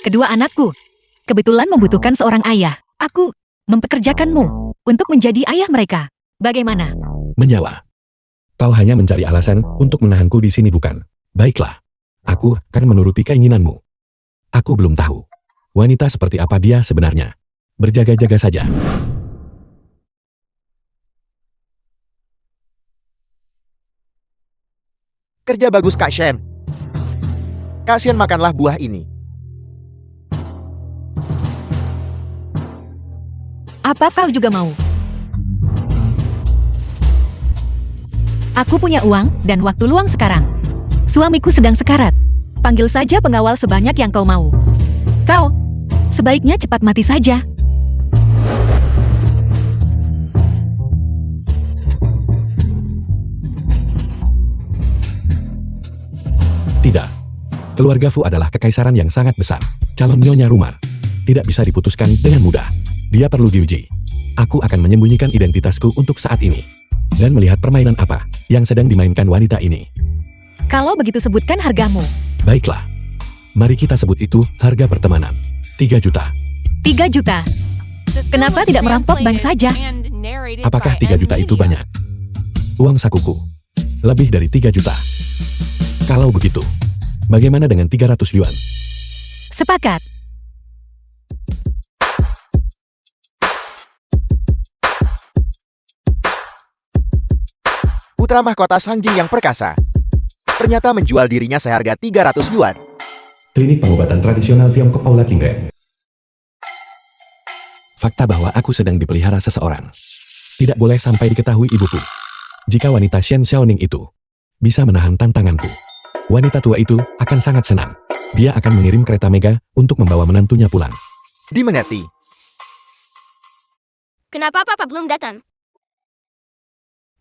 Kedua anakku kebetulan membutuhkan seorang ayah. Aku mempekerjakanmu untuk menjadi ayah mereka. Bagaimana? Menyawa. Kau hanya mencari alasan untuk menahanku di sini bukan? Baiklah. Aku akan menuruti keinginanmu. Aku belum tahu wanita seperti apa dia sebenarnya. Berjaga-jaga saja. Kerja bagus Kak Shen. Kak Shen makanlah buah ini. Apa kau juga mau? Aku punya uang dan waktu luang sekarang. Suamiku sedang sekarat. Panggil saja pengawal sebanyak yang kau mau. Kau, sebaiknya cepat mati saja. Tidak. Keluarga Fu adalah kekaisaran yang sangat besar. Calon nyonya rumah tidak bisa diputuskan dengan mudah. Dia perlu diuji. Aku akan menyembunyikan identitasku untuk saat ini. Dan melihat permainan apa yang sedang dimainkan wanita ini. Kalau begitu sebutkan hargamu. Baiklah. Mari kita sebut itu harga pertemanan. 3 juta. 3 juta. The film Kenapa was tidak merampok bank translated saja? and narrated Apakah by 3 juta M. itu Media. banyak? Uang sakuku. Lebih dari 3 juta. Kalau begitu, bagaimana dengan 300 yuan? Sepakat. Putra mahkota Sangjing yang perkasa ternyata menjual dirinya seharga 300 yuan. Klinik pengobatan tradisional Tiongkok Aula Kingren. Fakta bahwa aku sedang dipelihara seseorang tidak boleh sampai diketahui ibuku. Jika wanita Shen Xiaoning itu bisa menahan tantanganku, wanita tua itu akan sangat senang. Dia akan mengirim kereta mega untuk membawa menantunya pulang. Dimengerti. Kenapa papa belum datang?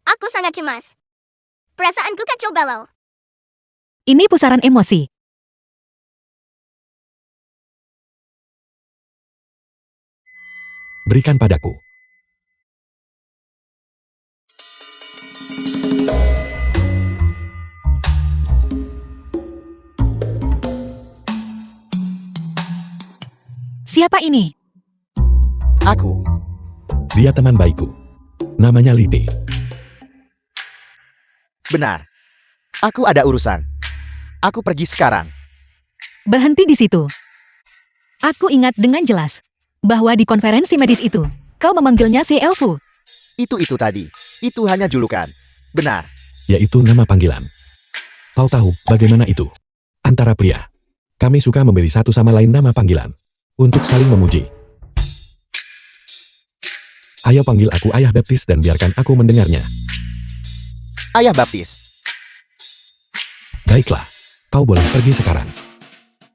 Aku sangat cemas. Perasaanku kacau balau. Ini pusaran emosi. Berikan padaku. Siapa ini? Aku. Dia teman baikku. Namanya Lite. Benar. Aku ada urusan. Aku pergi sekarang. Berhenti di situ. Aku ingat dengan jelas bahwa di konferensi medis itu, kau memanggilnya si Elfu. Itu tadi. Itu hanya julukan. Benar. Yaitu nama panggilan. Kau tahu bagaimana itu? Antara pria. Kami suka memberi satu sama lain nama panggilan. Untuk saling memuji. Ayo panggil aku Ayah Baptis dan biarkan aku mendengarnya. Ayah Baptis. Baiklah. Kau boleh pergi sekarang.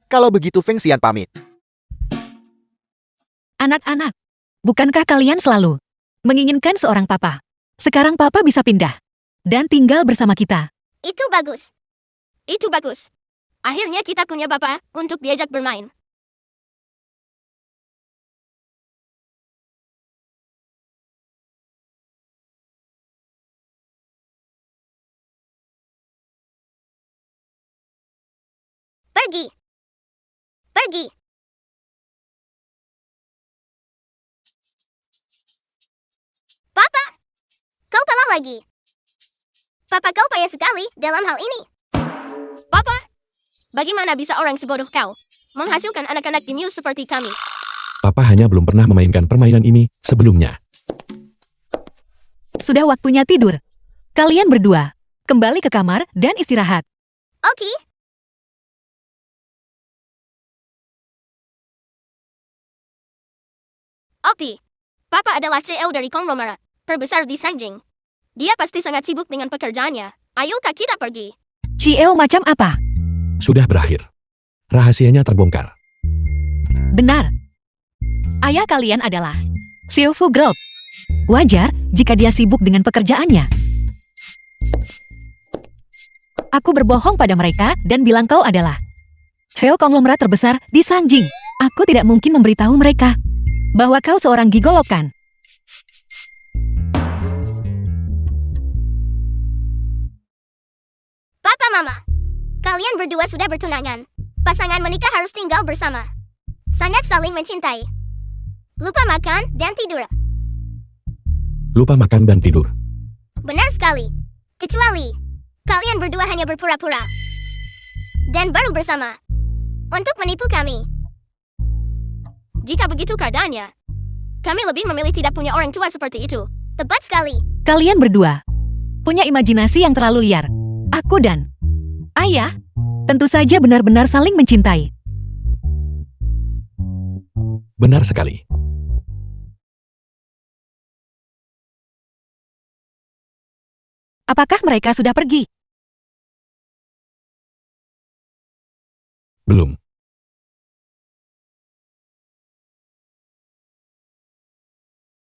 Kalau begitu Feng Xian pamit. Anak-anak, bukankah kalian selalu menginginkan seorang papa? Sekarang papa bisa pindah dan tinggal bersama kita. Itu bagus. Itu bagus. Akhirnya kita punya bapak untuk diajak bermain. Pergi. Pergi. Papa, kau kalah lagi. Papa kau payah sekali dalam hal ini. Papa, bagaimana bisa orang sebodoh kau menghasilkan anak-anak jenius seperti kami? Papa hanya belum pernah memainkan permainan ini sebelumnya. Sudah waktunya tidur. Kalian berdua, kembali ke kamar dan istirahat. Oke. Opi, Papa adalah CEO dari konglomerat terbesar di Sanjing. Dia pasti sangat sibuk dengan pekerjaannya. Ayukah kita pergi? CEO macam apa? Sudah berakhir. Rahasianya terbongkar. Benar. Ayah kalian adalah Xiaofu Group. Wajar jika dia sibuk dengan pekerjaannya. Aku berbohong pada mereka dan bilang kau adalah CEO konglomerat terbesar di Sanjing. Aku tidak mungkin memberitahu mereka bahwa kau seorang gigolokan. Papa Mama, kalian berdua sudah bertunangan. Pasangan menikah harus tinggal bersama. Sangat saling mencintai. Lupa makan dan tidur. Lupa makan dan tidur. Benar sekali. Kecuali kalian berdua hanya berpura-pura dan baru bersama untuk menipu kami. Jika begitu keadaannya, kami lebih memilih tidak punya orang tua seperti itu. Tepat sekali. Kalian berdua punya imajinasi yang terlalu liar. Aku dan Ayah tentu saja benar-benar saling mencintai. Benar sekali. Apakah mereka sudah pergi? Belum.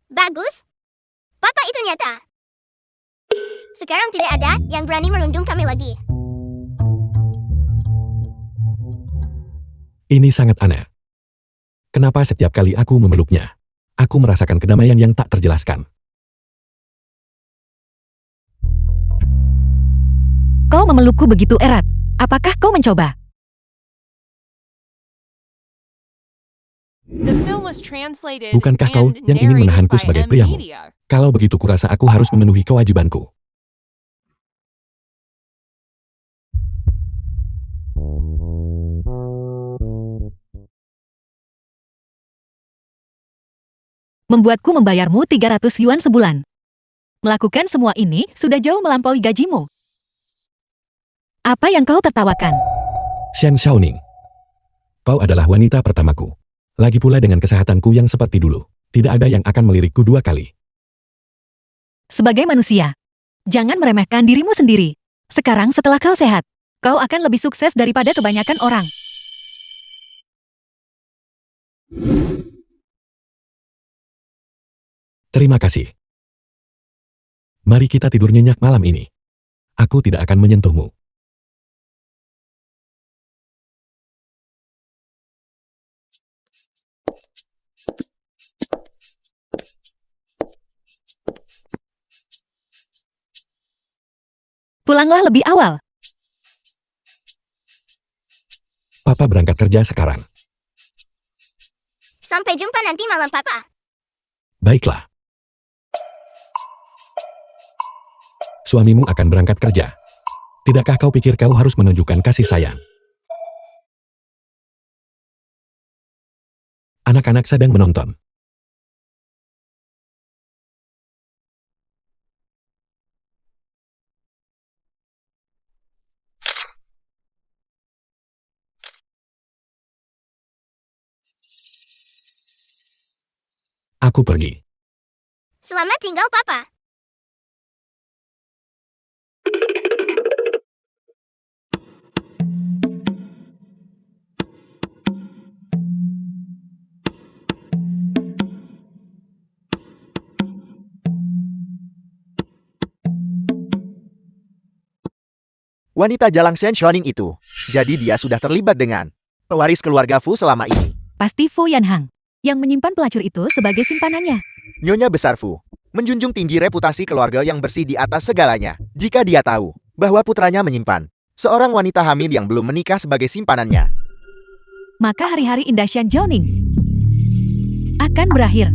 Bagus. Papa itu nyata. Sekarang tidak ada yang berani merundung kami lagi. Ini sangat aneh. Kenapa setiap kali aku memeluknya, aku merasakan kedamaian yang tak terjelaskan. Kau memelukku begitu erat. Apakah kau mencoba? The film was translated Bukankah kau and yang ingin narrated menahanku by sebagai M priamu? Media. Kalau begitu kurasa aku harus memenuhi kewajibanku. Membuatku membayarmu 300 yuan sebulan. Melakukan semua ini sudah jauh melampaui gajimu. Apa yang kau tertawakan? Xian Xiaoning. Kau adalah wanita pertamaku. Lagi pula dengan kesehatanku yang seperti dulu. Tidak ada yang akan melirikku dua kali. Sebagai manusia, jangan meremehkan dirimu sendiri. Sekarang setelah kau sehat, kau akan lebih sukses daripada kebanyakan orang. Terima kasih. Mari kita tidur nyenyak malam ini. Aku tidak akan menyentuhmu. Pulanglah lebih awal. Papa berangkat kerja sekarang. Sampai jumpa nanti malam, Papa. Baiklah. Suamimu akan berangkat kerja. Tidakkah kau pikir kau harus menunjukkan kasih sayang? Anak-anak sedang menonton. Aku pergi. Selamat tinggal, Papa. Wanita Jalang Shenshoning itu. Jadi dia sudah terlibat dengan pewaris keluarga Fu selama ini. Pasti Fu Yanhang yang menyimpan pelacur itu sebagai simpanannya. Nyonya besar Fu menjunjung tinggi reputasi keluarga yang bersih di atas segalanya. Jika dia tahu bahwa putranya menyimpan seorang wanita hamil yang belum menikah sebagai simpanannya, Maka hari-hari indah Shan Zhouning akan berakhir.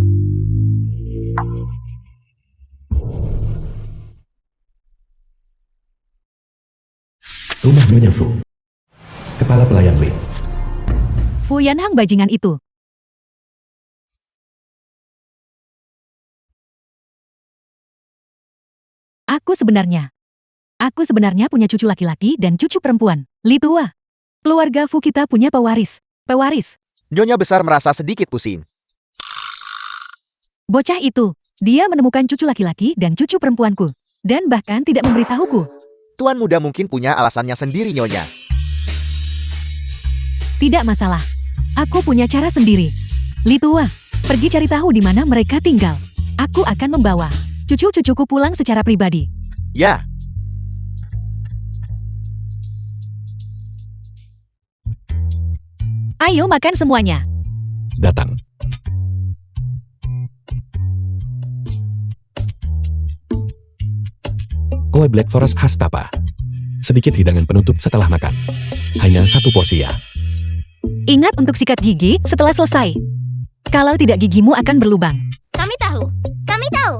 Rumah Nyonya Fu. Kepala pelayan Li. Fu Yanhang bajingan itu. Aku sebenarnya punya cucu laki-laki dan cucu perempuan. Li tua. Keluarga Fu kita punya pewaris. Nyonya besar merasa sedikit pusing. Bocah itu, dia menemukan cucu laki-laki dan cucu perempuanku. Dan bahkan tidak memberitahuku. Tuan muda mungkin punya alasannya sendiri, Nyonya. Tidak masalah. Aku punya cara sendiri. Li tua, pergi cari tahu di mana mereka tinggal. Aku akan membawa cucu-cucuku pulang secara pribadi. Ya, Ayo makan semuanya. Datang. Kue Black Forest khas Papa. Sedikit hidangan penutup setelah makan. Hanya satu porsi ya. Ingat untuk sikat gigi setelah selesai. Kalau tidak gigimu akan berlubang. Kami tahu. Kami tahu.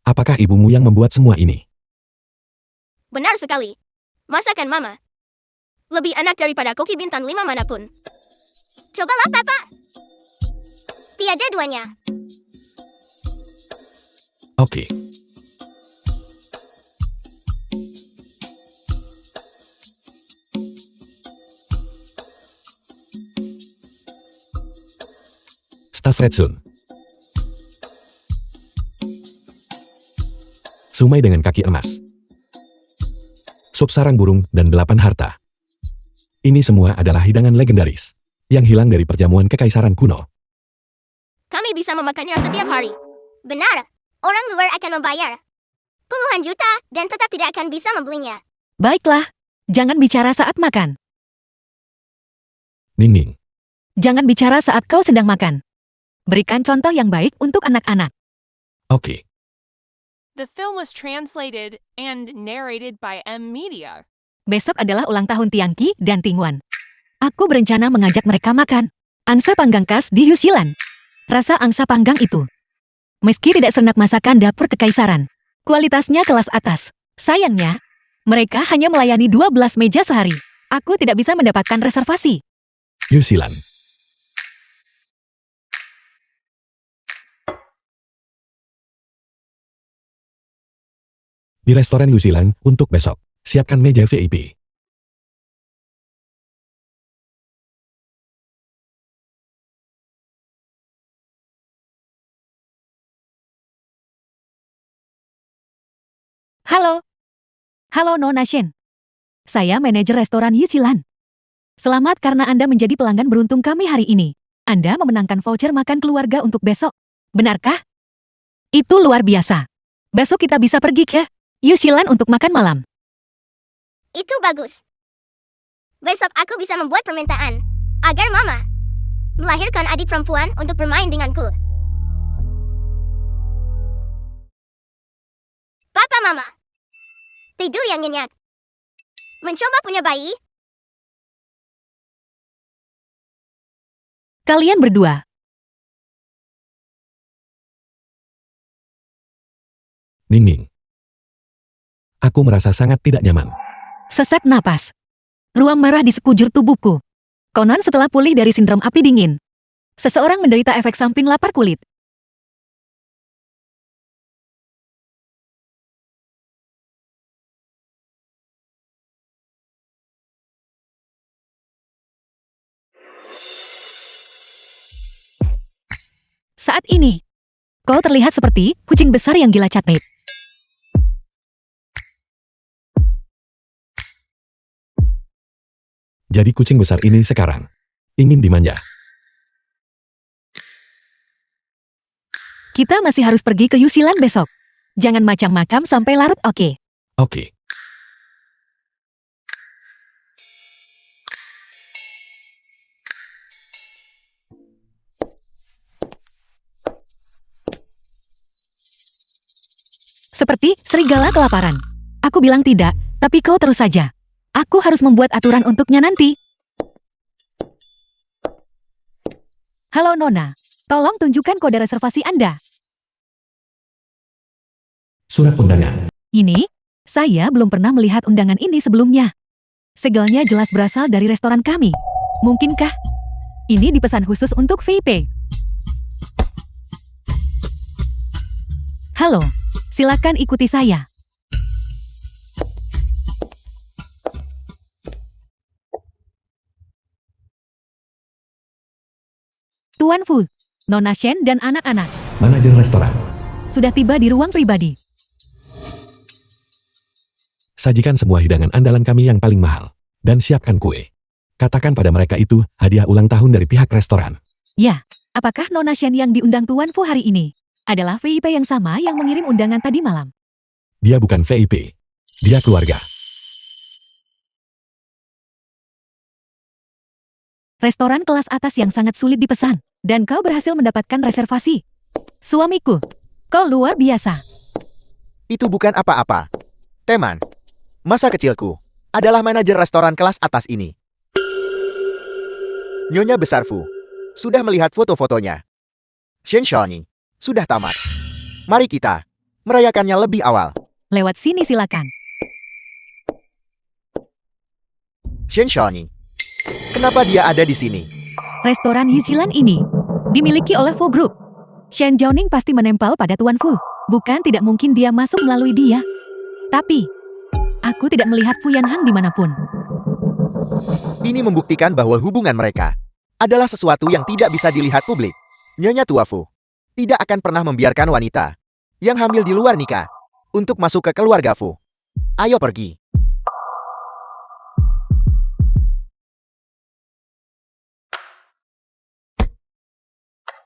Apakah ibumu yang membuat semua ini? Benar sekali. Masakan Mama. Lebih enak daripada koki bintang 5 manapun. Cobalah, Papa. Tiada duanya. Oke. Staf Redsun. Sumai dengan kaki emas. Sup sarang burung dan 8 harta. Ini semua adalah hidangan legendaris yang hilang dari perjamuan kekaisaran kuno. Kami bisa memakannya setiap hari. Benar. Orang luar akan membayar puluhan juta dan tetap tidak akan bisa membelinya. Baiklah, jangan bicara saat makan. Ning. Jangan bicara saat kau sedang makan. Berikan contoh yang baik untuk anak-anak. Oke. The film was translated and narrated by M Media. Besok adalah ulang tahun Tiangqi dan Tingwan. Aku berencana mengajak mereka makan angsa panggang khas di Yushilan. Rasa angsa panggang itu, meski tidak senak masakan dapur kekaisaran, kualitasnya kelas atas. Sayangnya, mereka hanya melayani 12 meja sehari. Aku tidak bisa mendapatkan reservasi. Yushilan. Di restoran Yushilan untuk besok. Siapkan meja VIP. Halo. Halo Nona Shen. Saya manajer restoran Yushilan. Selamat karena Anda menjadi pelanggan beruntung kami hari ini. Anda memenangkan voucher makan keluarga untuk besok. Benarkah? Itu luar biasa. Besok kita bisa pergi ke Yusilan untuk makan malam. Itu bagus. Besok aku bisa membuat permintaan agar Mama melahirkan adik perempuan untuk bermain denganku. Papa Mama, tidur yang nyenyak. Mencoba punya bayi? Kalian berdua. Ning. Aku merasa sangat tidak nyaman. Sesak napas. Ruam merah di sekujur tubuhku. Konon setelah pulih dari sindrom api dingin, seseorang menderita efek samping lapar kulit. Saat ini, kau terlihat seperti kucing besar yang gila catnip. Jadi kucing besar ini sekarang ingin dimanja. Kita masih harus pergi ke Yusilan besok. Jangan macam-macam sampai larut, oke? Oke. Seperti serigala kelaparan. Aku bilang tidak, tapi kau terus saja. Aku harus membuat aturan untuknya nanti. Halo Nona, tolong tunjukkan kode reservasi Anda. Surat undangan. Ini, saya belum pernah melihat undangan ini sebelumnya. Segelnya jelas berasal dari restoran kami. Mungkinkah? Ini dipesan khusus untuk VIP. Halo, silakan ikuti saya. Tuan Fu, Nona Shen dan anak-anak Manajer restoran. sudah tiba di ruang pribadi. Sajikan semua hidangan andalan kami yang paling mahal. Dan siapkan kue. Katakan pada mereka itu hadiah ulang tahun dari pihak restoran. Ya, apakah Nona Shen yang diundang Tuan Fu hari ini adalah VIP yang sama yang mengirim undangan tadi malam? Dia bukan VIP. Dia keluarga. Restoran kelas atas yang sangat sulit dipesan, dan kau berhasil mendapatkan reservasi. Suamiku, kau luar biasa. Itu bukan apa-apa. Teman, masa kecilku adalah manajer restoran kelas atas ini. Nyonya Besar Fu sudah melihat foto-fotonya. Shen Shaoning sudah tamat. Mari kita merayakannya lebih awal. Lewat sini silakan. Shen Shaoning, kenapa dia ada di sini? Restoran Yusilan ini dimiliki oleh Fu Group. Shen Jiaoning pasti menempel pada Tuan Fu. Bukan tidak mungkin dia masuk melalui dia. Tapi, aku tidak melihat Fu Yanhang dimanapun. Ini membuktikan bahwa hubungan mereka adalah sesuatu yang tidak bisa dilihat publik. Nyonya Tua Fu tidak akan pernah membiarkan wanita yang hamil di luar nikah untuk masuk ke keluarga Fu. Ayo pergi.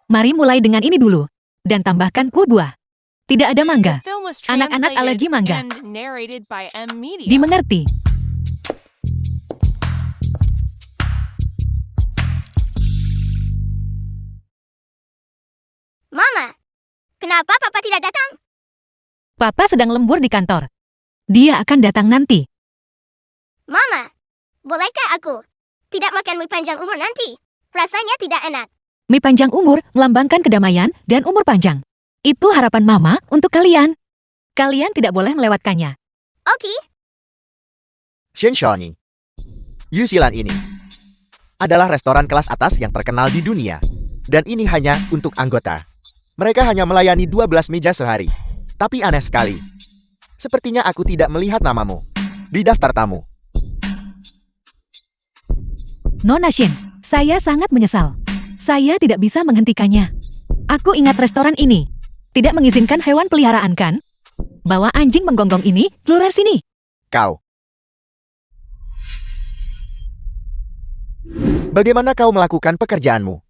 Mari mulai dengan ini dulu. Dan tambahkan kue buah. Tidak ada mangga. The film was Anak-anak alergi translated mangga. and narrated by M Media. Dimengerti. Mama, kenapa Papa tidak datang? Papa sedang lembur di kantor. Dia akan datang nanti. Mama, bolehkah aku tidak makan mie panjang umur nanti? Rasanya tidak enak. Mie panjang umur melambangkan kedamaian dan umur panjang. Itu harapan Mama untuk kalian. Kalian tidak boleh melewatkannya. Oke, Shen Shaoning, Yusilan ini adalah restoran kelas atas yang terkenal di dunia. Dan ini hanya untuk anggota. Mereka hanya melayani 12 meja sehari. Tapi aneh sekali. Sepertinya aku tidak melihat namamu di daftar tamu. Nona Shen, saya sangat menyesal. Saya tidak bisa menghentikannya. Aku ingat restoran ini tidak mengizinkan hewan peliharaan kan? Bawa anjing menggonggong ini keluar sini. Kau. Bagaimana kau melakukan pekerjaanmu?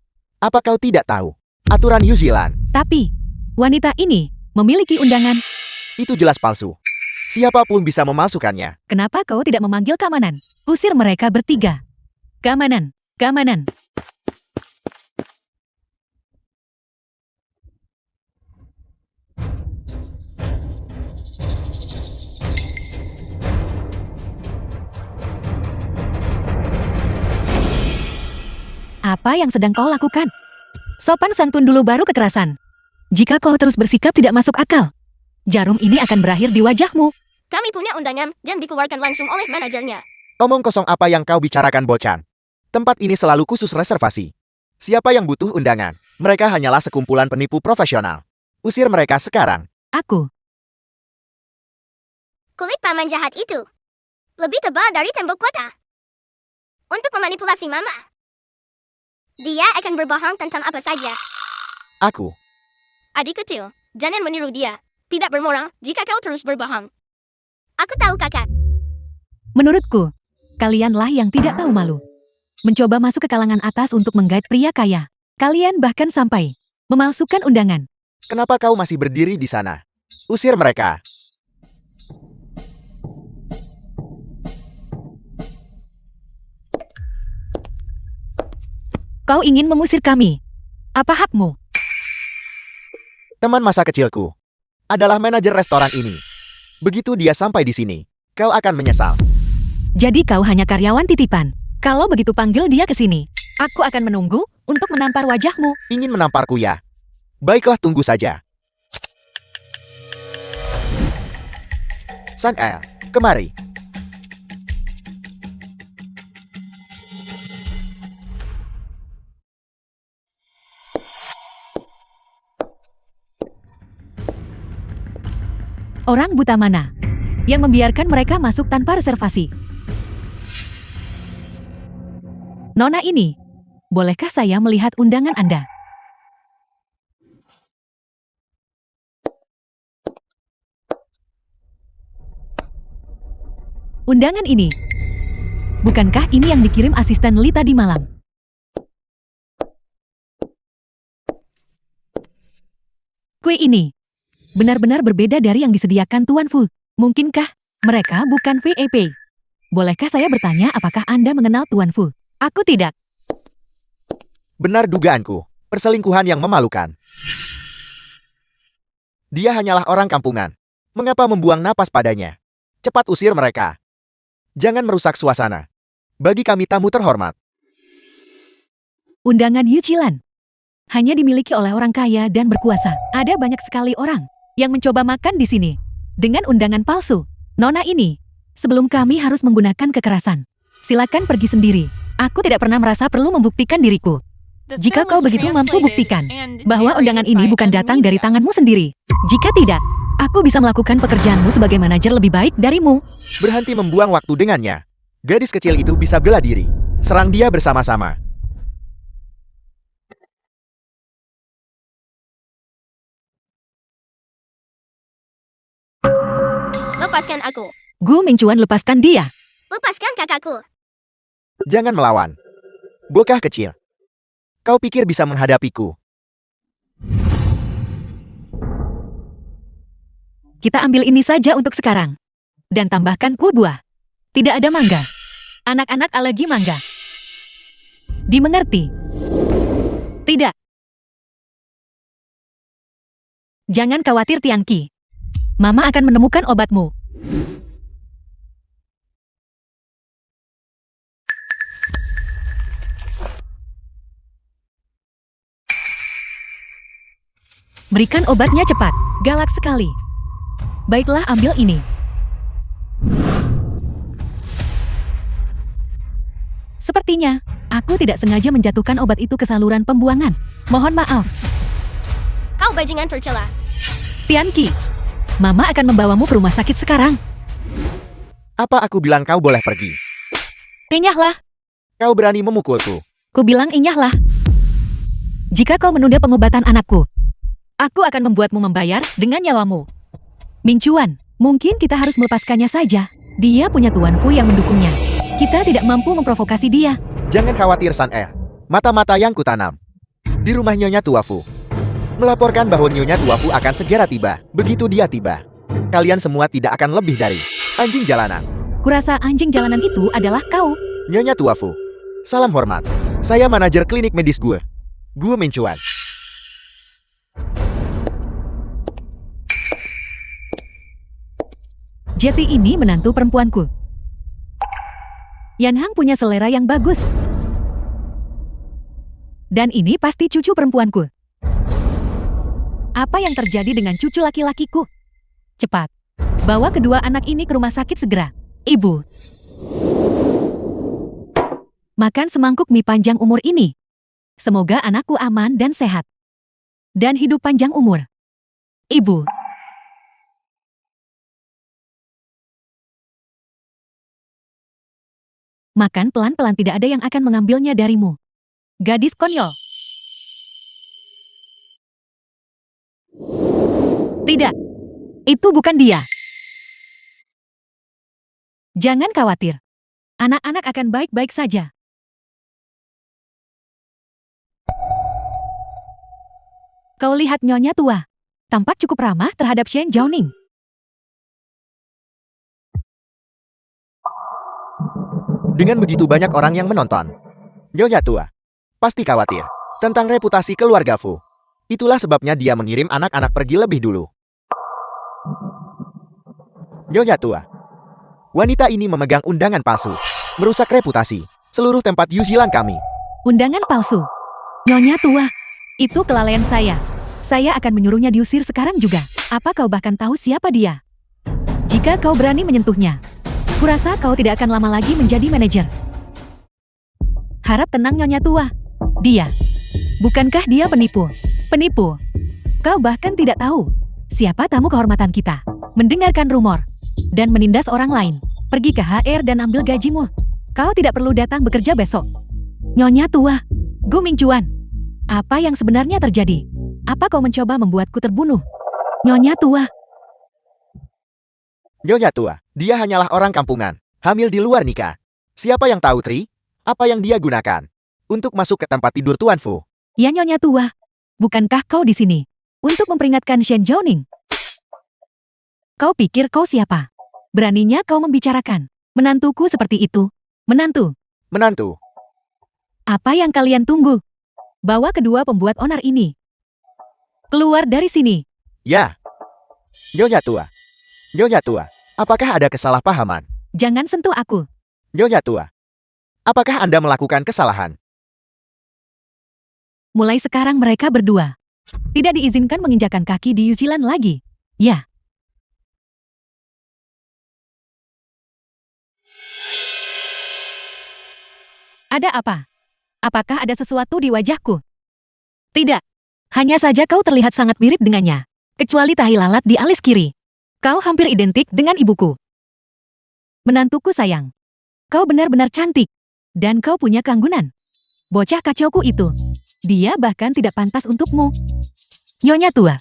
Apa kau tidak tahu? Aturan New Zealand, Tapi, wanita ini memiliki undangan. itu jelas palsu. Siapapun bisa memalsukannya. Kenapa kau tidak memanggil keamanan? Usir mereka bertiga. Keamanan, keamanan. Apa yang sedang kau lakukan? Sopan santun dulu baru kekerasan. Jika kau terus bersikap tidak masuk akal, jarum ini akan berakhir di wajahmu. Kami punya undangan dan dikeluarkan langsung oleh manajernya. Omong kosong apa yang kau bicarakan, Bocan? Tempat ini selalu khusus reservasi. Siapa yang butuh undangan? Mereka hanyalah sekumpulan penipu profesional. Usir mereka sekarang. Aku, Kulit paman jahat itu lebih tebal dari tembok kota. Untuk memanipulasi mama, dia akan berbohong tentang apa saja. Aku. Adik kecil, jangan meniru dia. Tidak bermoral jika kau terus berbohong. Aku tahu kakak. menurutku, kalianlah yang tidak tahu malu. Mencoba masuk ke kalangan atas untuk menggait pria kaya. Kalian bahkan sampai memalsukan undangan. Kenapa kau masih berdiri di sana? Usir mereka. Kau ingin mengusir kami. Apa hakmu? Teman masa kecilku adalah manajer restoran ini. Begitu dia sampai di sini, kau akan menyesal. Jadi kau hanya karyawan titipan. Kalau begitu panggil dia ke sini. Aku akan menunggu untuk menampar wajahmu. Ingin menamparku ya? Baiklah, tunggu saja. Sang El, kemari. Orang buta mana yang membiarkan mereka masuk tanpa reservasi? Nona ini, bolehkah saya melihat undangan Anda? Undangan ini. Bukankah ini yang dikirim asisten Li tadi malam? Kue ini benar-benar berbeda dari yang disediakan Tuan Fu. Mungkinkah mereka bukan VIP? Bolehkah saya bertanya apakah Anda mengenal Tuan Fu? Aku tidak. Benar dugaanku, perselingkuhan yang memalukan. Dia hanyalah orang kampungan. Mengapa membuang napas padanya? Cepat usir mereka. Jangan merusak suasana. Bagi kami tamu terhormat. Undangan Yuchilan hanya dimiliki oleh orang kaya dan berkuasa. Ada banyak sekali orang yang mencoba makan di sini dengan undangan palsu. Nona ini, sebelum kami harus menggunakan kekerasan. Silakan pergi sendiri. Aku tidak pernah merasa perlu membuktikan diriku. The Jika film kau was begitu mampu translated buktikan and bahwa undangan narrated ini by bukan M datang dari Media. tanganmu sendiri. Jika tidak, aku bisa melakukan pekerjaanmu sebagai manajer lebih baik darimu. Berhenti membuang waktu dengannya. Gadis kecil itu bisa bela diri. Serang dia bersama-sama. Lepaskan aku. Gu Mingcuan, lepaskan dia. Lepaskan kakakku. Jangan melawan. Bocah kecil. Kau pikir bisa menghadapiku? Kita ambil ini saja untuk sekarang. Dan tambahkan kue buah. Tidak ada mangga. Anak-anak alergi mangga. Dimengerti? Tidak. Jangan khawatir, Tianqi. Mama akan menemukan obatmu. Berikan obatnya cepat. Galak sekali. Baiklah, ambil ini. Sepertinya, aku tidak sengaja menjatuhkan obat itu ke saluran pembuangan. Mohon maaf. Kau bajingan tercela. Tianqi, Mama akan membawamu ke rumah sakit sekarang. Apa aku bilang kau boleh pergi? Enyahlah. Kau berani memukulku. Ku bilang enyahlah. Jika kau menunda pengobatan anakku, aku akan membuatmu membayar dengan nyawamu. Mingcuan, mungkin kita harus melepaskannya saja. Dia punya Tuan Fu yang mendukungnya. Kita tidak mampu memprovokasi dia. Jangan khawatir, San Er. Mata-mata yang kutanam. di rumah Nyonya Tua Fu. Melaporkan bahwa Nyonya Tua Fu akan segera tiba. Begitu dia tiba, kalian semua tidak akan lebih dari anjing jalanan. Kurasa anjing jalanan itu adalah kau. Nyonya Tua Fu, salam hormat. Saya manajer klinik medis gue. Gue Mincuan. Jeti ini menantu perempuanku. Yan Hang punya selera yang bagus. Dan ini pasti cucu perempuanku. Apa yang terjadi dengan cucu laki-lakiku? Cepat, bawa kedua anak ini ke rumah sakit segera. Ibu, makan semangkuk mie panjang umur ini. Semoga anakku aman dan sehat. Dan hidup panjang umur. Ibu. Makan pelan-pelan, tidak ada yang akan mengambilnya darimu. Gadis konyol. Tidak. Itu bukan dia. Jangan khawatir. Anak-anak akan baik-baik saja. Kau lihat Nyonya Tua. Tampak cukup ramah terhadap Shen Jiaoning. Dengan begitu banyak orang yang menonton, Nyonya Tua pasti khawatir tentang reputasi keluarga Fu. Itulah sebabnya dia mengirim anak-anak pergi lebih dulu. Nyonya Tua, wanita ini memegang undangan palsu, merusak reputasi seluruh tempat Yuzilan kami. Undangan palsu. Nyonya Tua, itu kelalaian saya. Saya akan menyuruhnya diusir sekarang juga. Apa kau bahkan tahu siapa dia? Jika kau berani menyentuhnya, kurasa kau tidak akan lama lagi menjadi manajer. Harap tenang Nyonya Tua. Dia. Bukankah dia penipu? Penipu. Kau bahkan tidak tahu siapa tamu kehormatan kita. Mendengarkan rumor dan menindas orang lain. Pergi ke HR dan ambil gajimu. Kau tidak perlu datang bekerja besok. Nyonya Tua, Gu Mingcuan. Apa yang sebenarnya terjadi? Apa kau mencoba membuatku terbunuh? Nyonya Tua. Nyonya Tua, dia hanyalah orang kampungan, hamil di luar nikah. Siapa yang tahu Tri? Apa yang dia gunakan untuk masuk ke tempat tidur Tuan Fu? Ya Nyonya Tua, bukankah kau di sini untuk memperingatkan Shen Jiaoning? Kau pikir kau siapa? Beraninya kau membicarakan menantuku seperti itu? Menantu. Menantu. Apa yang kalian tunggu? Bawa kedua pembuat onar ini keluar dari sini. Ya. Nyonya Tua. Nyonya Tua, apakah ada kesalahpahaman? Jangan sentuh aku. Nyonya Tua, apakah Anda melakukan kesalahan? Mulai sekarang mereka berdua tidak diizinkan menginjakan kaki di Yuzilan lagi. Ya. Ada apa? Apakah ada sesuatu di wajahku? Tidak. Hanya saja kau terlihat sangat mirip dengannya. Kecuali tahi lalat di alis kiri. Kau hampir identik dengan ibuku. Menantuku sayang. Kau benar-benar cantik. Dan kau punya keanggunan. Bocah kacauku itu. Dia bahkan tidak pantas untukmu. Nyonya Tua.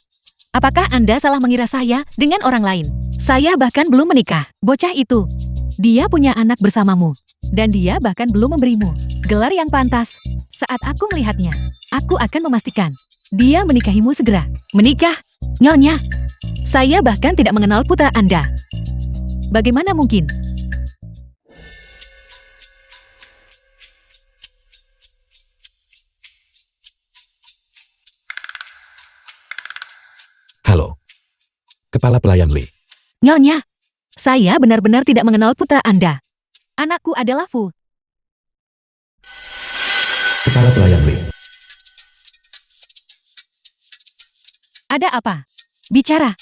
Apakah Anda salah mengira saya dengan orang lain? Saya bahkan belum menikah. Bocah itu. Dia punya anak bersamamu. Dan dia bahkan belum memberimu gelar yang pantas. Saat aku melihatnya, aku akan memastikan dia menikahimu segera. Menikah? Nyonya. Saya bahkan tidak mengenal putra Anda. Bagaimana mungkin? Halo. Kepala pelayan Li. Nyonya, saya benar-benar tidak mengenal putra Anda. Anakku adalah Fu. Kepala pelayan Li. Ada apa? Bicara.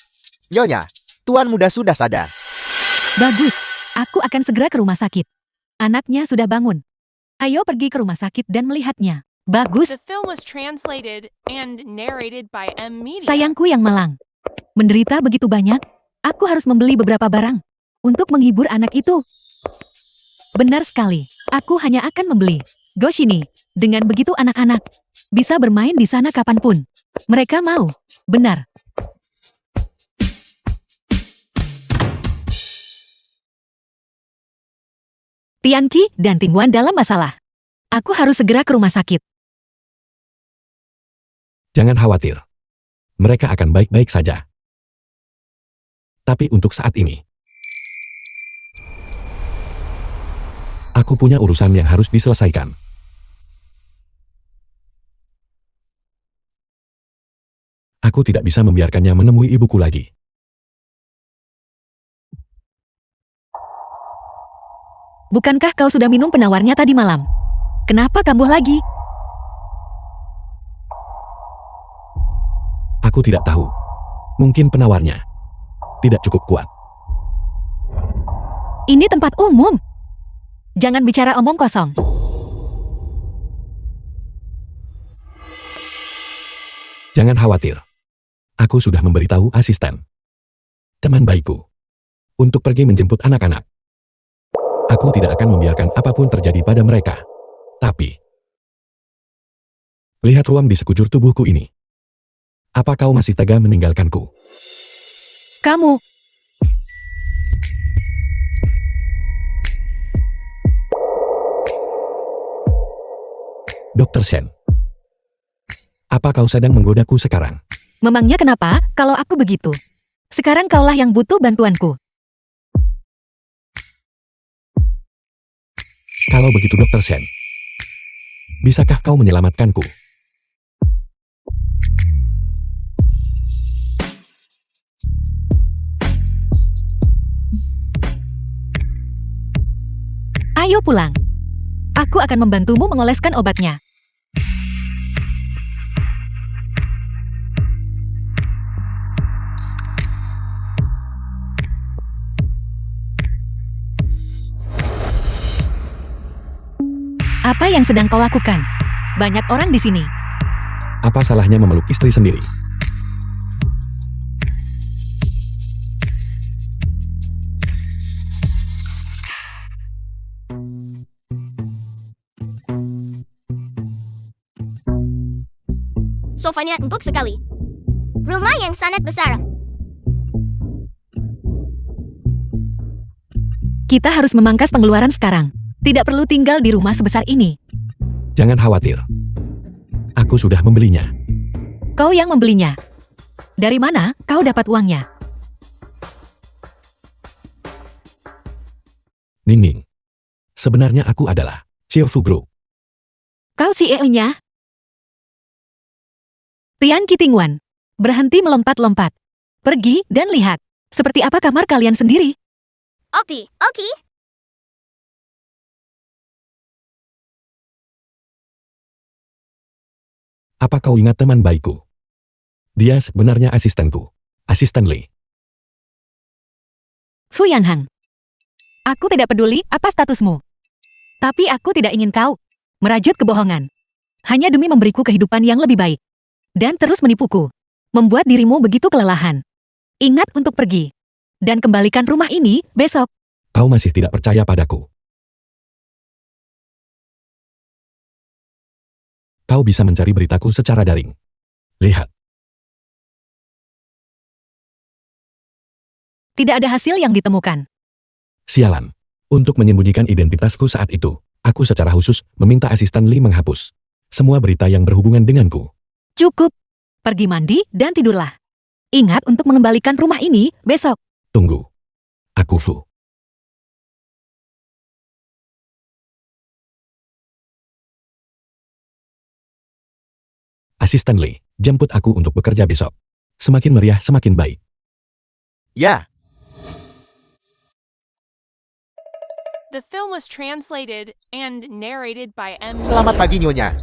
Nyonya, Tuan muda sudah sadar. Bagus. Aku akan segera ke rumah sakit. Anaknya sudah bangun. Ayo pergi ke rumah sakit dan melihatnya. Bagus. The film was translated and narrated by M Media. Sayangku yang malang. Menderita begitu banyak, aku harus membeli beberapa barang untuk menghibur anak itu. Benar sekali. Aku hanya akan membeli Goshini. Dengan begitu anak-anak bisa bermain di sana kapanpun mereka mau. Benar. Tianqi dan Tingwan dalam masalah. Aku harus segera ke rumah sakit. Jangan khawatir. Mereka akan baik-baik saja. Tapi untuk saat ini, aku punya urusan yang harus diselesaikan. Aku tidak bisa membiarkannya menemui ibuku lagi. Bukankah kau sudah minum penawarnya tadi malam? Kenapa kambuh lagi? Aku tidak tahu. Mungkin penawarnya tidak cukup kuat. Ini tempat umum. Jangan bicara omong kosong. Jangan khawatir. Aku sudah memberitahu asisten teman baikku untuk pergi menjemput anak-anak. Aku tidak akan membiarkan apapun terjadi pada mereka. Tapi, lihat ruam di sekujur tubuhku ini. Apa kau masih tega meninggalkanku? Kamu, Dr. Shen. Apa kau sedang menggodaku sekarang? memangnya kenapa kalau aku begitu? Sekarang kaulah yang butuh bantuanku. Kalau begitu Dr. Shen, bisakah kau menyelamatkanku? Ayo pulang. Aku akan membantumu mengoleskan obatnya. Apa yang sedang kau lakukan? Banyak orang di sini. Apa salahnya memeluk istri sendiri? Sofanya empuk sekali. Rumah yang sangat besar. Kita harus memangkas pengeluaran sekarang. Tidak perlu tinggal di rumah sebesar ini. Jangan khawatir. Aku sudah membelinya. Kau yang membelinya. Dari mana kau dapat uangnya? Ning. Sebenarnya aku adalah Xiaofu Group. Kau CEO-nya? Tian Qitingwan, berhenti melompat-lompat. Pergi dan lihat. Seperti apa kamar kalian sendiri? Oke, oke. Apa kau ingat teman baikku? Dia sebenarnya asistenku. Asisten Li. Fu Yanhang. Aku tidak peduli apa statusmu. Tapi aku tidak ingin kau merajut kebohongan. Hanya demi memberiku kehidupan yang lebih baik. Dan terus menipuku. Membuat dirimu begitu kelelahan. Ingat untuk pergi. Dan kembalikan rumah ini besok. Kau masih tidak percaya padaku. Kau bisa mencari beritaku secara daring. Lihat. Tidak ada hasil yang ditemukan. Sialan. Untuk menyembunyikan identitasku saat itu, aku secara khusus meminta asisten Li menghapus semua berita yang berhubungan denganku. Cukup. Pergi mandi dan tidurlah. Ingat untuk mengembalikan rumah ini besok. Tunggu. Aku Fu. Asisten Li, jemput aku untuk bekerja besok. Semakin meriah semakin baik. Ya, The film was translated and narrated by M. selamat pagi Nyonya.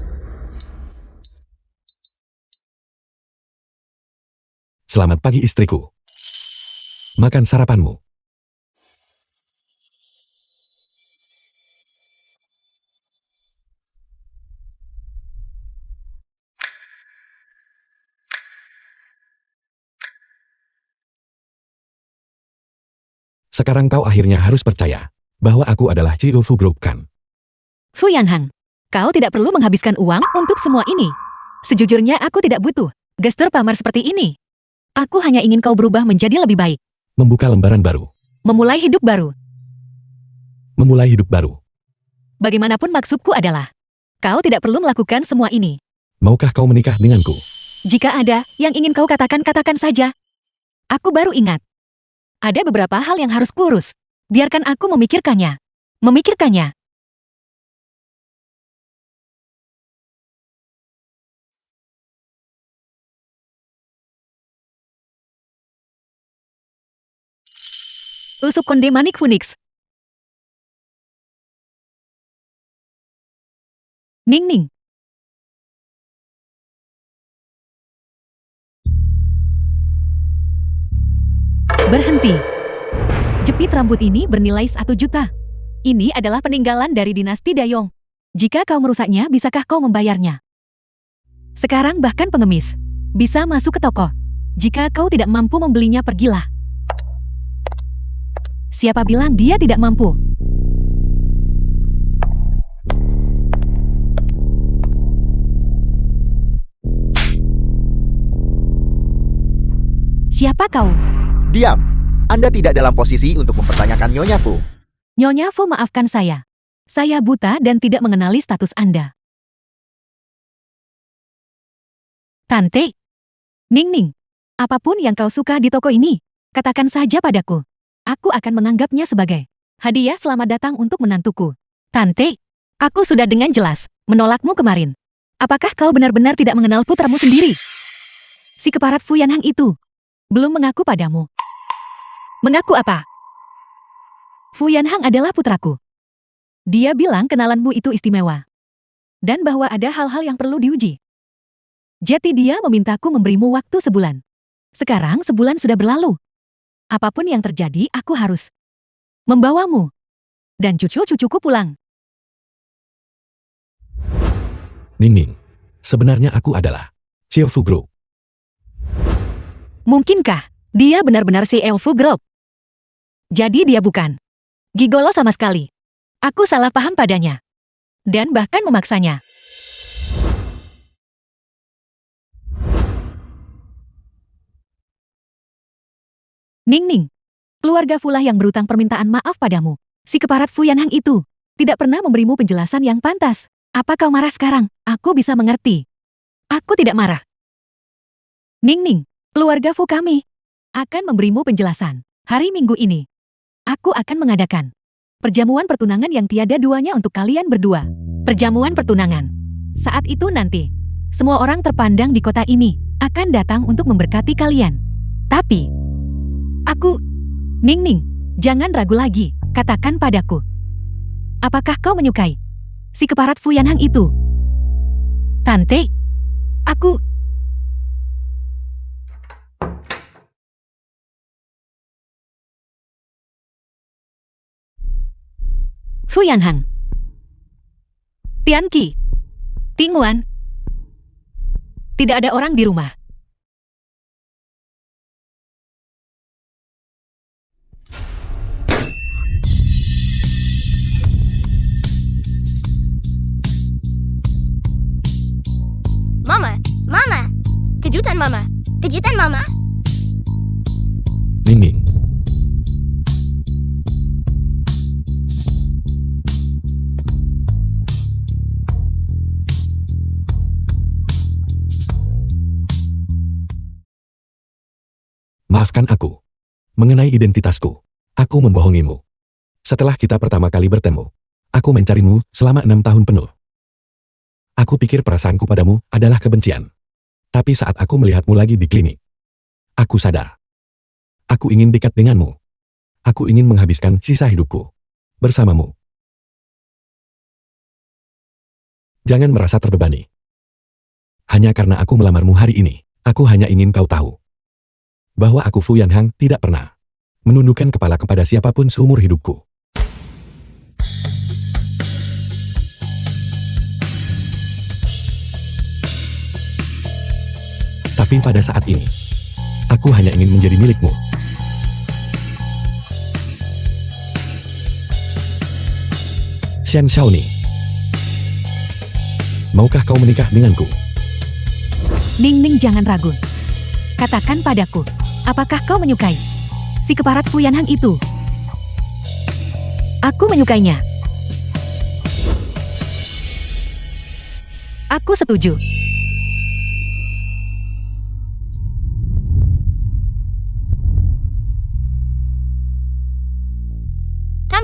Selamat pagi istriku. Makan sarapanmu. Sekarang kau akhirnya harus percaya bahwa aku adalah Xiaofu Group kan? Fu Yanhang, kau tidak perlu menghabiskan uang untuk semua ini. Sejujurnya aku tidak butuh gestur pamar seperti ini. Aku hanya ingin kau berubah menjadi lebih baik. Membuka lembaran baru. Memulai hidup baru. Memulai hidup baru. Bagaimanapun maksudku adalah, kau tidak perlu melakukan semua ini. Maukah kau menikah denganku? Jika ada yang ingin kau katakan, katakan saja. Aku baru ingat. Ada beberapa hal yang harus kurus. Biarkan aku memikirkannya. Memikirkannya. Tusuk konde manik Phoenix. Ning Ning. Berhenti. Jepit rambut ini bernilai 1 juta. Ini adalah peninggalan dari dinasti Dayong. Jika kau merusaknya, bisakah kau membayarnya? Sekarang bahkan pengemis bisa masuk ke toko. Jika kau tidak mampu membelinya, pergilah. Siapa bilang dia tidak mampu? Siapa kau? Diam. Anda tidak dalam posisi untuk mempertanyakan Nyonya Fu. Nyonya Fu, maafkan saya. Saya buta dan tidak mengenali status Anda. Tante. Ning Ning. Apapun yang kau suka di toko ini, katakan saja padaku. Aku akan menganggapnya sebagai hadiah selamat datang untuk menantuku. Tante, aku sudah dengan jelas menolakmu kemarin. Apakah kau benar-benar tidak mengenal putramu sendiri? Si keparat Fu Yanhang itu belum mengaku padamu. Mengaku apa? Fu Yanhang adalah putraku. Dia bilang kenalanmu itu istimewa. Dan bahwa ada hal-hal yang perlu diuji. Jadi dia memintaku memberimu waktu sebulan. Sekarang sebulan sudah berlalu. Apapun yang terjadi, aku harus membawamu dan cucu-cucuku pulang. Ning Ning, sebenarnya aku adalah Xiao Fu Group. Mungkinkah dia benar-benar si Elfu Group? Jadi dia bukan gigolo sama sekali. Aku salah paham padanya. Dan bahkan memaksanya. Ning Ning, keluarga Fulah yang berutang permintaan maaf padamu. Si keparat Fu Yanhang itu tidak pernah memberimu penjelasan yang pantas. Apa kau marah sekarang? Aku bisa mengerti. Aku tidak marah. Ning Ning, keluarga Fu kami akan memberimu penjelasan. Hari Minggu ini, aku akan mengadakan perjamuan pertunangan yang tiada duanya untuk kalian berdua. Perjamuan pertunangan. Saat itu nanti, semua orang terpandang di kota ini akan datang untuk memberkati kalian. Tapi, Ning Ning, jangan ragu lagi, katakan padaku. Apakah kau menyukai si keparat Fu Yanhang itu? Tante, aku... Fu Yanhang. Tianqi. Tingguan. Tidak ada orang di rumah. Mama. Kejutan Mama. Kejutan Mama. Ning Ning, maafkan aku. Mengenai identitasku, aku membohongimu. Setelah kita pertama kali bertemu, aku mencarimu selama 6 tahun penuh. Aku pikir perasaanku padamu adalah kebencian. Tapi saat aku melihatmu lagi di klinik, aku sadar. Aku ingin dekat denganmu. Aku ingin menghabiskan sisa hidupku bersamamu. Jangan merasa terbebani. Hanya karena aku melamarmu hari ini, aku hanya ingin kau tahu bahwa aku Fu Yanhang tidak pernah menundukkan kepala kepada siapapun seumur hidupku. Tapi pada saat ini, aku hanya ingin menjadi milikmu. Xian Xiaoni, maukah kau menikah denganku? Ning Ning, jangan ragu. Katakan padaku, apakah kau menyukai si keparat Fu Yanhang itu? Aku menyukainya. Aku setuju.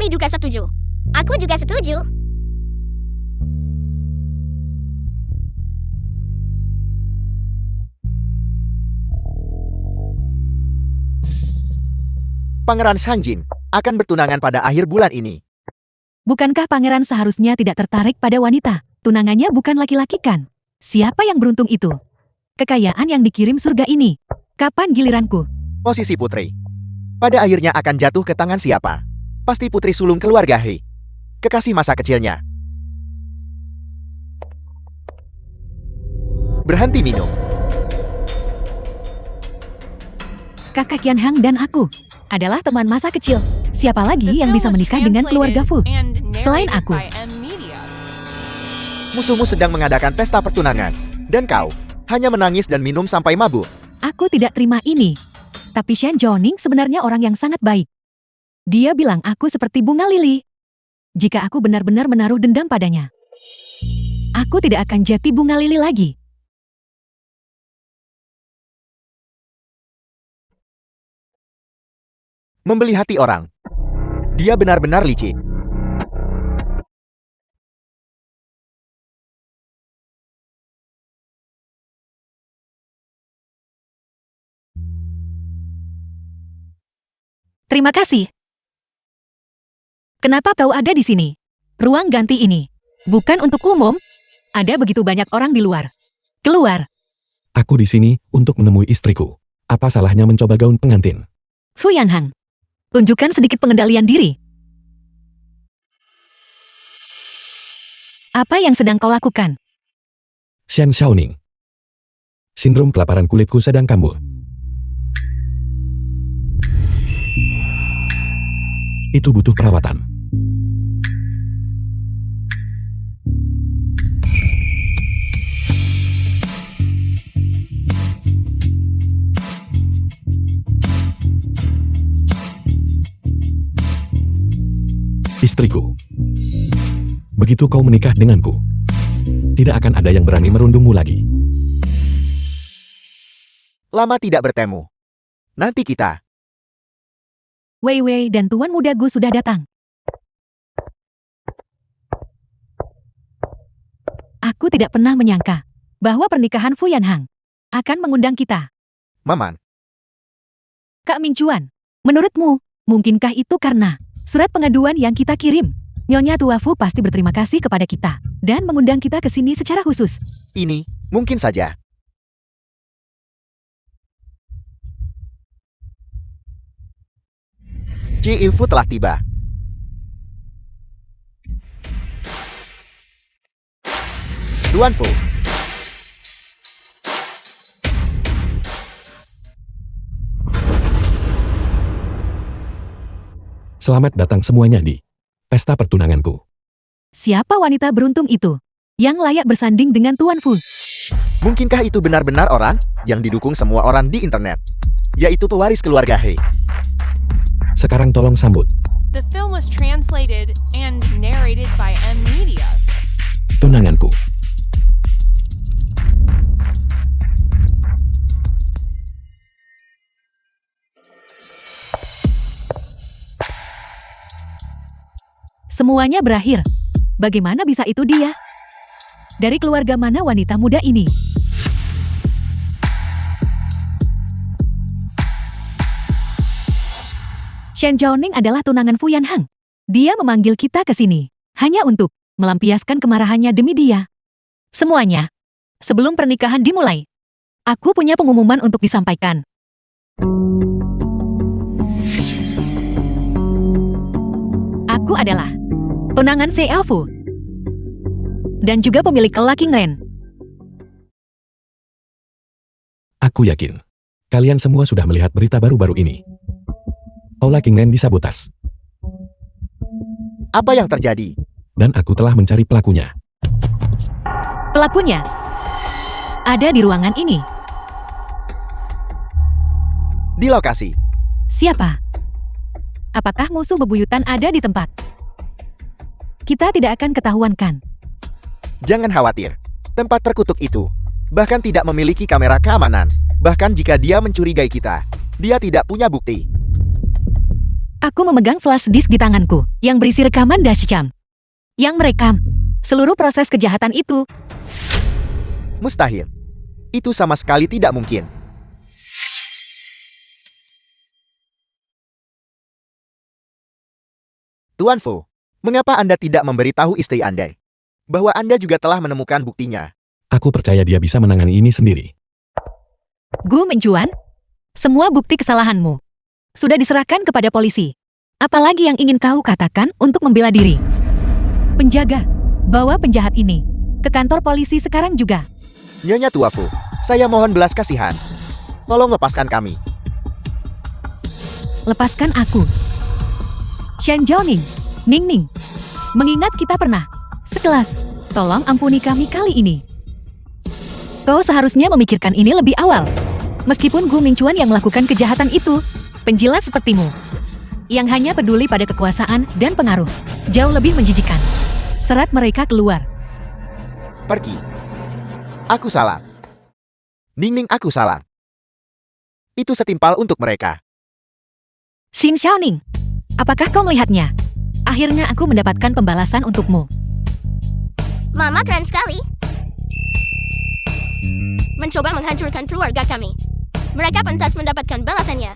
Kami juga setuju. Aku juga setuju. Pangeran Sanjing akan bertunangan pada akhir bulan ini. Bukankah pangeran seharusnya tidak tertarik pada wanita? Tunangannya bukan laki-laki kan? Siapa yang beruntung itu? Kekayaan yang dikirim surga ini. Kapan giliranku? Posisi putri pada akhirnya akan jatuh ke tangan siapa? Pasti putri sulung keluarga He. Kekasih masa kecilnya. Berhenti minum. Kakak Qian Hang dan aku adalah teman masa kecil. Siapa lagi The yang film bisa was menikah dengan keluarga Fu? translated and Selain narrated aku. by M-Media. Musuhmu sedang mengadakan pesta pertunangan. Dan kau hanya menangis dan minum sampai mabuk. Aku tidak terima ini. Tapi Shen Zhaoning sebenarnya orang yang sangat baik. Dia bilang aku seperti bunga lili. Jika aku benar-benar menaruh dendam padanya, aku tidak akan jadi bunga lili lagi. Membeli hati orang. Dia benar-benar licik. Terima kasih. Kenapa kau ada di sini? Ruang ganti ini bukan untuk umum. Ada begitu banyak orang di luar. Keluar. Aku di sini untuk menemui istriku. Apa salahnya mencoba gaun pengantin? Fu Yanhang, tunjukkan sedikit pengendalian diri. Apa yang sedang kau lakukan? Shen Xiaoning. Sindrom kelaparan kulitku sedang kambuh. Itu butuh perawatan. Istriku. Begitu kau menikah denganku, tidak akan ada yang berani merundungmu lagi. Lama tidak bertemu. Nanti kita. Wei Wei dan Tuan Muda Gu sudah datang. Aku tidak pernah menyangka bahwa pernikahan Fu Yanhang akan mengundang kita. Maman. Kak Ming Chuan, menurutmu, mungkinkah itu karena surat pengaduan yang kita kirim? Nyonya Tua Fu pasti berterima kasih kepada kita dan mengundang kita ke sini secara khusus. Ini mungkin saja. Ji Ilfu telah tiba. Tuan Fu. Selamat datang semuanya di pesta pertunanganku. Siapa wanita beruntung itu yang layak bersanding dengan Tuan Fu? Mungkinkah itu benar-benar orang yang didukung semua orang di internet? Yaitu pewaris keluarga He. Sekarang tolong sambut The film was translated and narrated by M-Media. tunanganku. Semuanya berakhir. Bagaimana bisa itu dia? Dari keluarga mana wanita muda ini? Shen Zhaoning adalah tunangan Fu Yanhang. Dia memanggil kita ke sini hanya untuk melampiaskan kemarahannya demi dia. Semuanya. Sebelum pernikahan dimulai, aku punya pengumuman untuk disampaikan. Aku adalah tunangan Xia Fu dan juga pemilik Aula King Ren. Aku yakin kalian semua sudah melihat berita baru-baru ini. Aula King Ren disabotas Apa yang terjadi? dan aku telah mencari pelakunya. Pelakunya ada di ruangan ini. Di lokasi. Siapa? Apakah musuh bebuyutan ada di tempat? Kita tidak akan ketahuan kan? Jangan khawatir. Tempat terkutuk itu bahkan tidak memiliki kamera keamanan. Bahkan jika dia mencurigai kita, dia tidak punya bukti. Aku memegang flash disk di tanganku yang berisi rekaman dashcam. Yang merekam seluruh proses kejahatan itu. Mustahil. Itu sama sekali tidak mungkin. Tuan Fu, mengapa Anda tidak memberitahu istri Anda bahwa Anda juga telah menemukan buktinya? Aku percaya dia bisa menangani ini sendiri. Gu Minjuan, semua bukti kesalahanmu sudah diserahkan kepada polisi. Apalagi yang ingin kau katakan untuk membela diri? Penjaga, bawa penjahat ini ke kantor polisi sekarang juga. Nyonya Tua Fu, saya mohon belas kasihan. Tolong lepaskan kami. Lepaskan aku. Shen Jiaoning, Ning Ning. Mengingat kita pernah sekelas, tolong ampuni kami kali ini. Kau seharusnya memikirkan ini lebih awal. Meskipun Gu Mingchuan yang melakukan kejahatan itu, penjilat sepertimu, yang hanya peduli pada kekuasaan dan pengaruh, jauh lebih menjijikan. Serat mereka keluar. Pergi. Aku salah. Ning Ning, aku salah. Itu setimpal untuk mereka. Xin Xiaoning, apakah kau melihatnya? Akhirnya aku mendapatkan pembalasan untukmu. Mama keren sekali. Mencoba menghancurkan keluarga kami. Mereka pantas mendapatkan balasannya.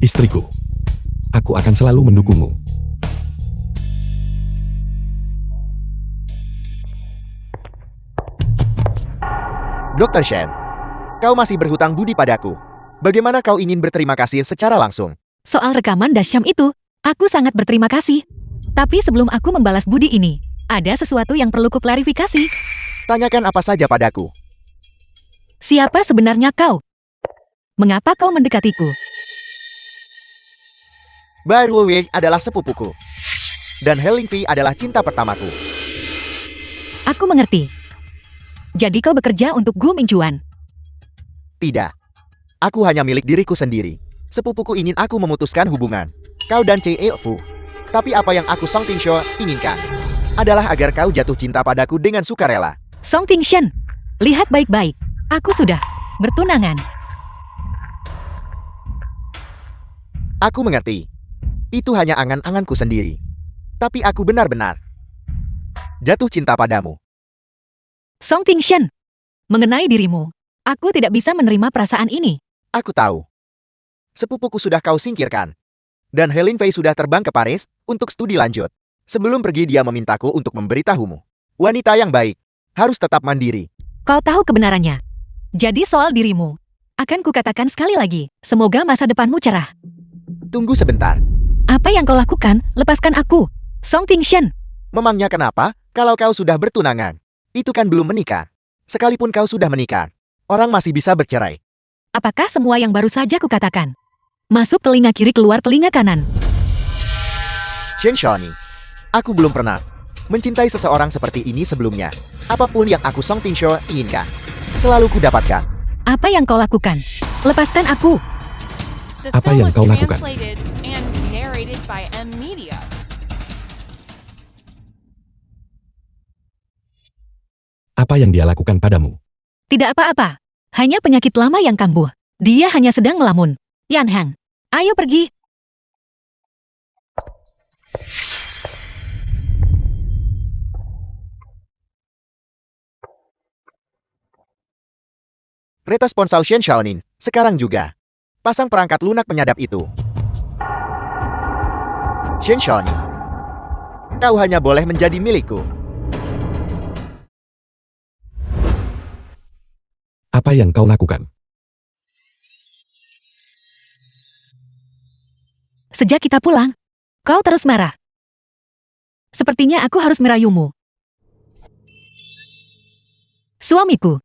Istriku, aku akan selalu mendukungmu. Dr. Shen, kau masih berhutang budi padaku. Bagaimana kau ingin berterima kasih secara langsung? Soal rekaman dashcam itu, aku sangat berterima kasih. Tapi sebelum aku membalas budi ini, ada sesuatu yang perlu kuklarifikasi. Tanyakan apa saja padaku. Siapa sebenarnya kau? Mengapa kau mendekatiku? Baru Wei adalah sepupuku. Dan Heling Fei adalah cinta pertamaku. Aku mengerti. Jadi kau bekerja untuk Gu Mingchuan. Tidak. Aku hanya milik diriku sendiri. Sepupuku ingin aku memutuskan hubungan kau dan Chie Fu. Tapi apa yang aku Song Tingshuo inginkan adalah agar kau jatuh cinta padaku dengan sukarela. Song Tingshen, lihat baik-baik. Aku sudah bertunangan. Aku mengerti. Itu hanya angan-anganku sendiri. Tapi aku benar-benar jatuh cinta padamu. Song Tingshen, mengenai dirimu, aku tidak bisa menerima perasaan ini. Aku tahu. Sepupuku sudah kau singkirkan. Dan Heling Fei sudah terbang ke Paris untuk studi lanjut. Sebelum pergi dia memintaku untuk memberitahumu. Wanita yang baik harus tetap mandiri. Kau tahu kebenarannya. Jadi soal dirimu, akan kukatakan sekali lagi, semoga masa depanmu cerah. Tunggu sebentar. Apa yang kau lakukan? Lepaskan aku. Song Tingshen, Memangnya kenapa kalau kau sudah bertunangan? Itu kan belum menikah. Sekalipun kau sudah menikah, orang masih bisa bercerai. apakah semua yang baru saja kukatakan? Masuk telinga kiri, keluar telinga kanan. Shen Xiaoning, aku belum pernah mencintai seseorang seperti ini sebelumnya. Apapun yang aku Song Tingshuo inginkan, selalu kudapatkan. Apa yang kau lakukan? Lepaskan aku. The Apa film yang was kau lakukan? translated and narrated by M Media. Apa yang dia lakukan padamu? Tidak apa-apa. Hanya penyakit lama yang kambuh. Dia hanya sedang melamun. Yan Hang, ayo pergi. Retas ponsel Shen Xiaoning, sekarang juga. Pasang perangkat lunak penyadap itu. Shen Xiaoning, kau hanya boleh menjadi milikku. Apa yang kau lakukan? Sejak kita pulang, kau terus marah. Sepertinya aku harus merayumu. Suamiku.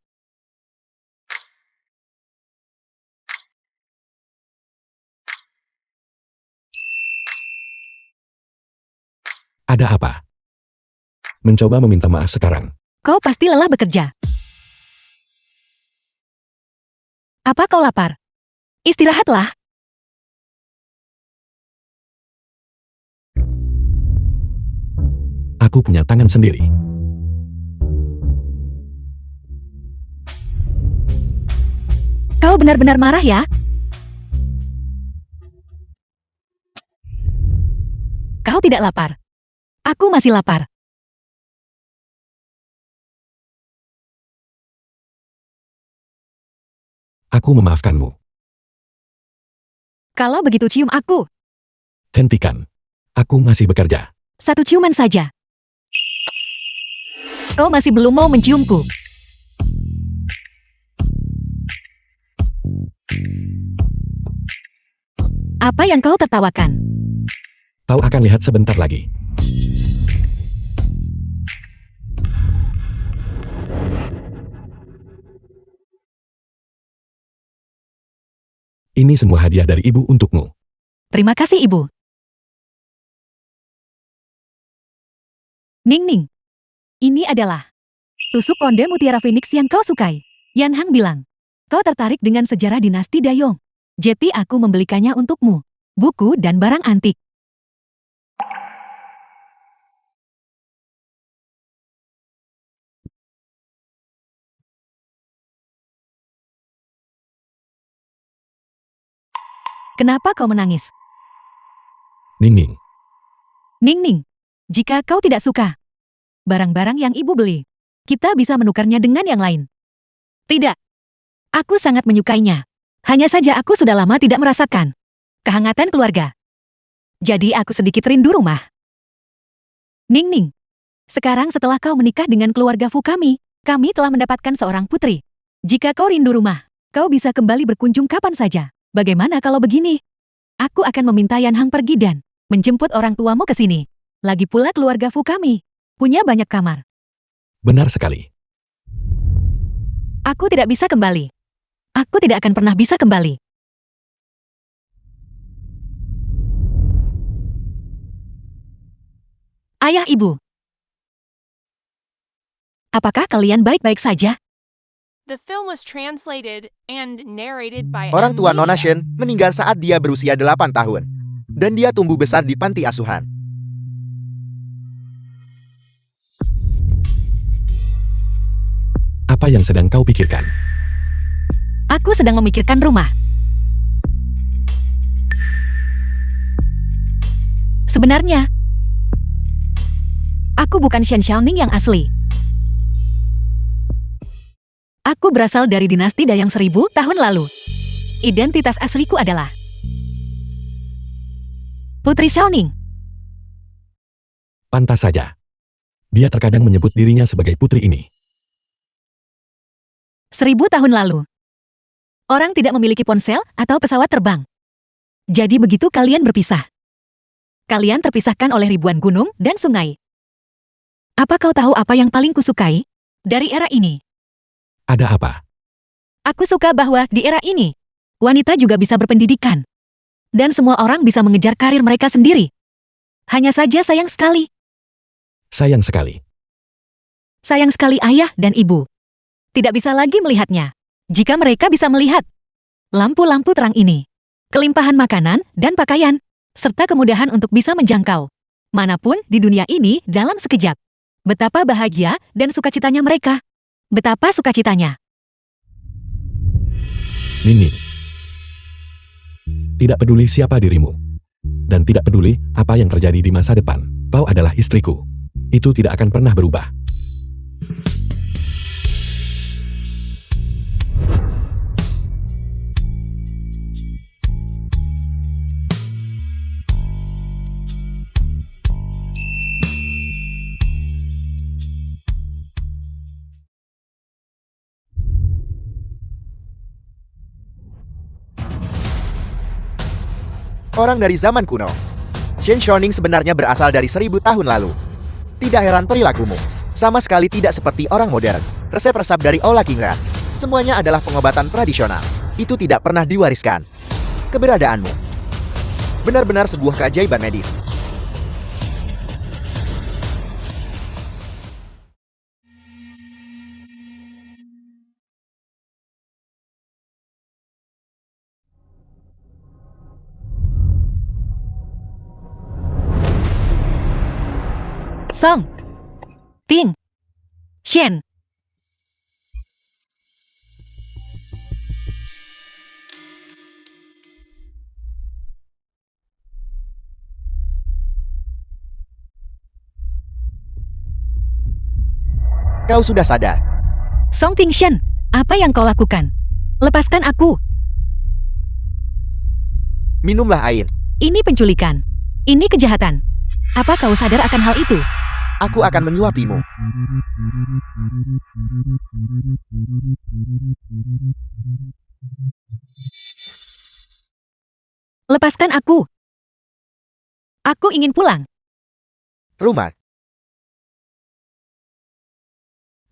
Ada apa? Mencoba meminta maaf sekarang. Kau pasti lelah bekerja. Apa kau lapar? Istirahatlah. Aku punya tangan sendiri. Kau benar-benar marah ya? kau tidak lapar. Aku masih lapar. Aku memaafkanmu. Kalau begitu cium aku. Hentikan. Aku masih bekerja. Satu ciuman saja. Kau masih belum mau menciumku. Apa yang kau tertawakan? Kau akan lihat sebentar lagi. Ini semua hadiah dari ibu untukmu. Terima kasih, Ibu. Ning Ning. Ini adalah tusuk konde mutiara phoenix yang kau sukai. Yan Hang bilang, kau tertarik dengan sejarah dinasti Dayong. Jadi aku membelikannya untukmu. Buku dan barang antik. Kenapa kau menangis? Ning. Ning Ning, jika kau tidak suka barang-barang yang ibu beli, kita bisa menukarnya dengan yang lain. Tidak. Aku sangat menyukainya. Hanya saja aku sudah lama tidak merasakan kehangatan keluarga. Jadi aku sedikit rindu rumah. Ning Ning, sekarang setelah kau menikah dengan keluarga Fu kami telah mendapatkan seorang putri. Jika kau rindu rumah, kau bisa kembali berkunjung kapan saja. Bagaimana kalau begini? Aku akan meminta Yan Hang pergi dan menjemput orang tuamu ke sini. Lagi pula keluarga Fu kami punya banyak kamar. Benar sekali. Aku tidak bisa kembali. Aku tidak akan pernah bisa kembali. Ayah, Ibu. Apakah kalian baik-baik saja? The film was translated and narrated by Orang M. tua Nona Media. Shen meninggal saat dia berusia 8 tahun. Dan dia tumbuh besar di panti asuhan. Apa yang sedang kau pikirkan? Aku sedang memikirkan rumah. Sebenarnya, aku bukan Shen Xiaoning yang asli. Aku berasal dari dinasti Dayang 1000 tahun lalu. Identitas asliku adalah Putri Xiaoning. Pantas saja. Dia terkadang menyebut dirinya sebagai putri ini. 1000 tahun lalu. Orang tidak memiliki ponsel atau pesawat terbang. Jadi begitu kalian berpisah. Kalian terpisahkan oleh ribuan gunung dan sungai. Apa kau tahu apa yang paling kusukai dari era ini? Ada apa? Aku suka bahwa di era ini, wanita juga bisa berpendidikan. Dan semua orang bisa mengejar karir mereka sendiri. Hanya saja sayang sekali. Sayang sekali. Sayang sekali ayah dan ibu. Tidak bisa lagi melihatnya. Jika mereka bisa melihat lampu-lampu terang ini, kelimpahan makanan dan pakaian, serta kemudahan untuk bisa menjangkau manapun di dunia ini dalam sekejap. Betapa bahagia dan sukacitanya mereka. Betapa sukacitanya. Nini. Tidak peduli siapa dirimu. Dan tidak peduli apa yang terjadi di masa depan. Kau adalah istriku. Itu tidak akan pernah berubah. Orang dari zaman kuno. Shen Xiaoning sebenarnya berasal dari 1000 tahun lalu. Tidak heran perilakumu. Sama sekali tidak seperti orang modern. Resep-resep dari Ola Qingran. Semuanya adalah pengobatan tradisional. Itu tidak pernah diwariskan. Keberadaanmu benar-benar sebuah keajaiban medis. Song, Ting, Shen. Kau sudah sadar. Song Tingshen, apa yang kau lakukan? Lepaskan aku. Minumlah air. Ini penculikan. Ini kejahatan. Apa kau sadar akan hal itu? Aku akan menyuapimu. Lepaskan aku. Aku ingin pulang. Rumah.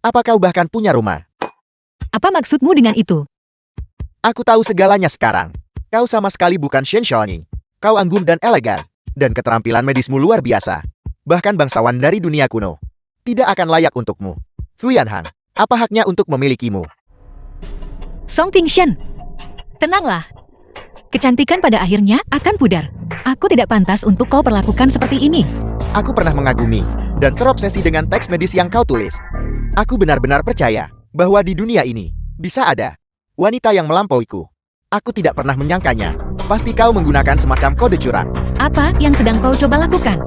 Apa kau bahkan punya rumah? Apa maksudmu dengan itu? Aku tahu segalanya sekarang. Kau sama sekali bukan Shen Xiaoning. Kau anggun dan elegan. Dan keterampilan medismu luar biasa. Bahkan bangsawan dari dunia kuno. Tidak akan layak untukmu. Fu Yanhang, apa haknya untuk memilikimu? Song Tingshen, tenanglah. Kecantikan pada akhirnya akan pudar. Aku tidak pantas untuk kau perlakukan seperti ini. Aku pernah mengagumi dan terobsesi dengan teks medis yang kau tulis. Aku benar-benar percaya bahwa di dunia ini bisa ada wanita yang melampauiku. Aku tidak pernah menyangkanya. Pasti kau menggunakan semacam kode curang. Apa yang sedang kau coba lakukan?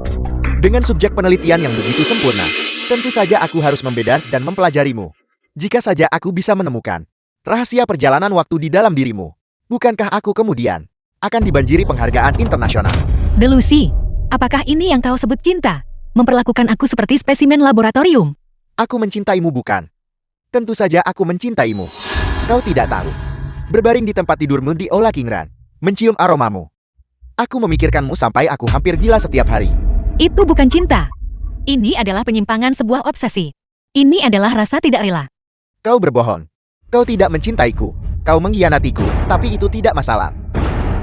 Dengan subjek penelitian yang begitu sempurna, tentu saja aku harus membedar dan mempelajarimu. Jika saja aku bisa menemukan rahasia perjalanan waktu di dalam dirimu, bukankah aku kemudian akan dibanjiri penghargaan internasional? Delusi, apakah ini yang kau sebut cinta? Memperlakukan aku seperti spesimen laboratorium? Aku mencintaimu bukan? Tentu saja aku mencintaimu. Kau tidak tahu. Berbaring di tempat tidurmu di Ola Kingran, mencium aromamu. Aku memikirkanmu sampai aku hampir gila setiap hari. Itu bukan cinta. Ini adalah penyimpangan sebuah obsesi. Ini adalah rasa tidak rela. Kau berbohong. Kau tidak mencintaiku. Kau mengkhianatiku, tapi itu tidak masalah.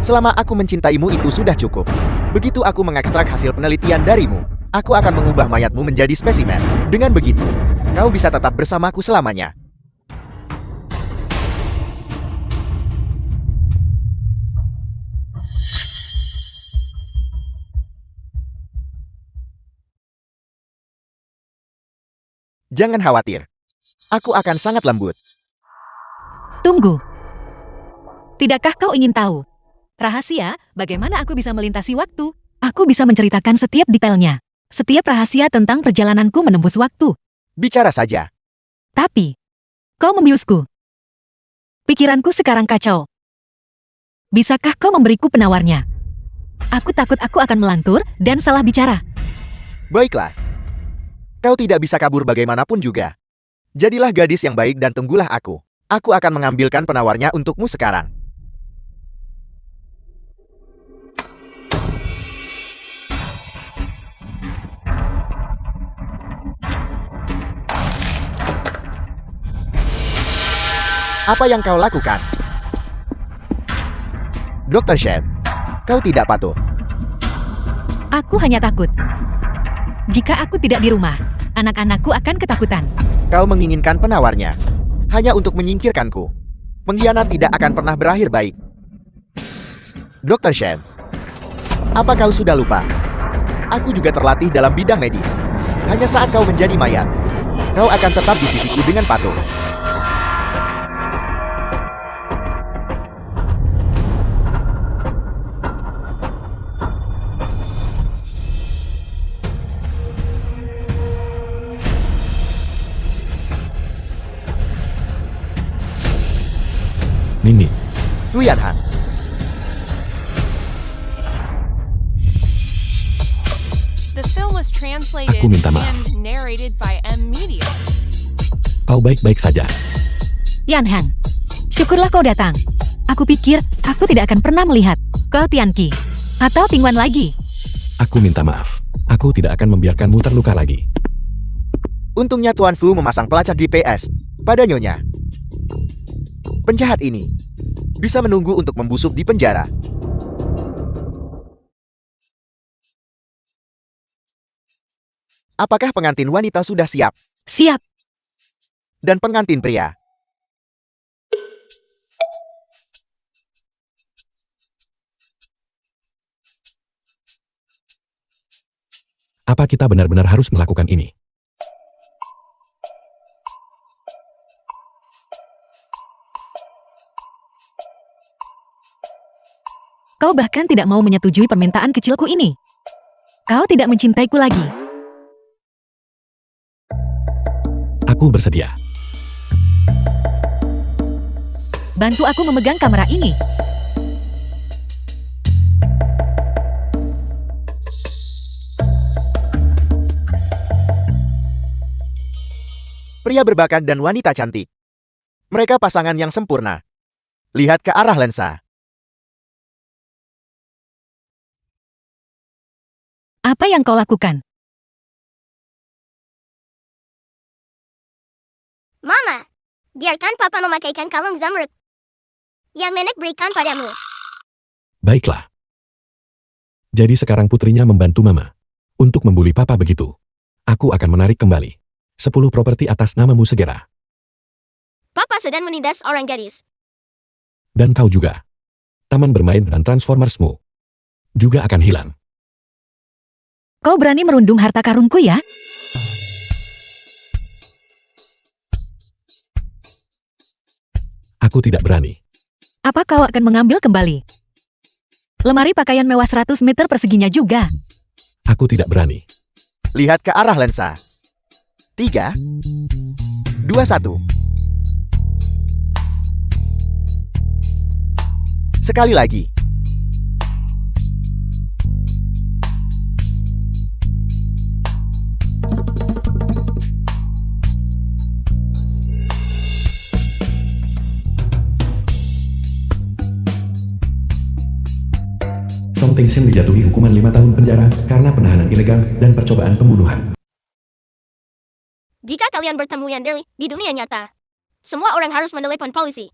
Selama aku mencintaimu itu sudah cukup. Begitu aku mengekstrak hasil penelitian darimu, aku akan mengubah mayatmu menjadi spesimen. Dengan begitu, kau bisa tetap bersamaku selamanya. Jangan khawatir. Aku akan sangat lembut. Tunggu. Tidakkah kau ingin tahu? Rahasia, bagaimana aku bisa melintasi waktu? Aku bisa menceritakan setiap detailnya. Setiap rahasia tentang perjalananku menembus waktu. Bicara saja. Tapi, kau membiusku. Pikiranku sekarang kacau. Bisakah kau memberiku penawarnya? Aku takut aku akan melantur dan salah bicara. Baiklah. Kau tidak bisa kabur bagaimanapun juga. Jadilah gadis yang baik dan tunggulah aku. Aku akan mengambilkan penawarnya untukmu sekarang. Apa yang kau lakukan? Dr. Shen, kau tidak patuh. Aku hanya takut. Jika aku tidak di rumah, anak-anakku akan ketakutan. Kau menginginkan penawarnya hanya untuk menyingkirkanku. Pengkhianat tidak akan pernah berakhir baik. Dr. Shen, apa kau sudah lupa? Aku juga terlatih dalam bidang medis. Hanya saat kau menjadi mayat, kau akan tetap di sisiku dengan patuh. Nini, Fu Yanhang, The film was translated Aku minta maaf. and narrated by M Media. kau baik-baik saja. Yan Hang, syukurlah kau datang. Aku pikir aku tidak akan pernah melihat kau Tianqi atau Tingwan lagi. Aku minta maaf. Aku tidak akan membiarkanmu terluka lagi. untungnya Tuan Fu memasang pelacak GPS pada Nyonya. Penjahat ini bisa menunggu untuk membusuk di penjara. Apakah pengantin wanita sudah siap? Siap. Dan pengantin pria? Apa kita benar-benar harus melakukan ini? Kau bahkan tidak mau menyetujui permintaan kecilku ini. Kau tidak mencintaiku lagi. Aku Aku bersedia. Bantu aku memegang kamera ini. Pria berbakat dan wanita cantik. Mereka pasangan yang sempurna. Lihat ke arah lensa. Apa yang kau lakukan? Mama, biarkan papa memakaikan kalung zamrud yang nenek berikan padamu. Baiklah. Jadi sekarang putrinya membantu mama untuk membuli papa begitu. Aku akan menarik kembali 10 properti atas namamu segera. Papa sedang menindas orang gadis. Dan kau juga. Taman bermain dan Transformersmu juga akan hilang. Kau berani merundung harta karunku ya? Aku tidak berani. Apa kau akan mengambil kembali? Lemari pakaian mewah 100 meter perseginya juga. Aku tidak berani. Lihat ke arah lensa. 3, 2, 1. Sekali lagi. Song Tae-shen dijatuhi hukuman 5 tahun penjara karena penahanan ilegal dan percobaan pembunuhan. Jika kalian bertemu Yandere di dunia nyata, semua orang harus menelepon polisi.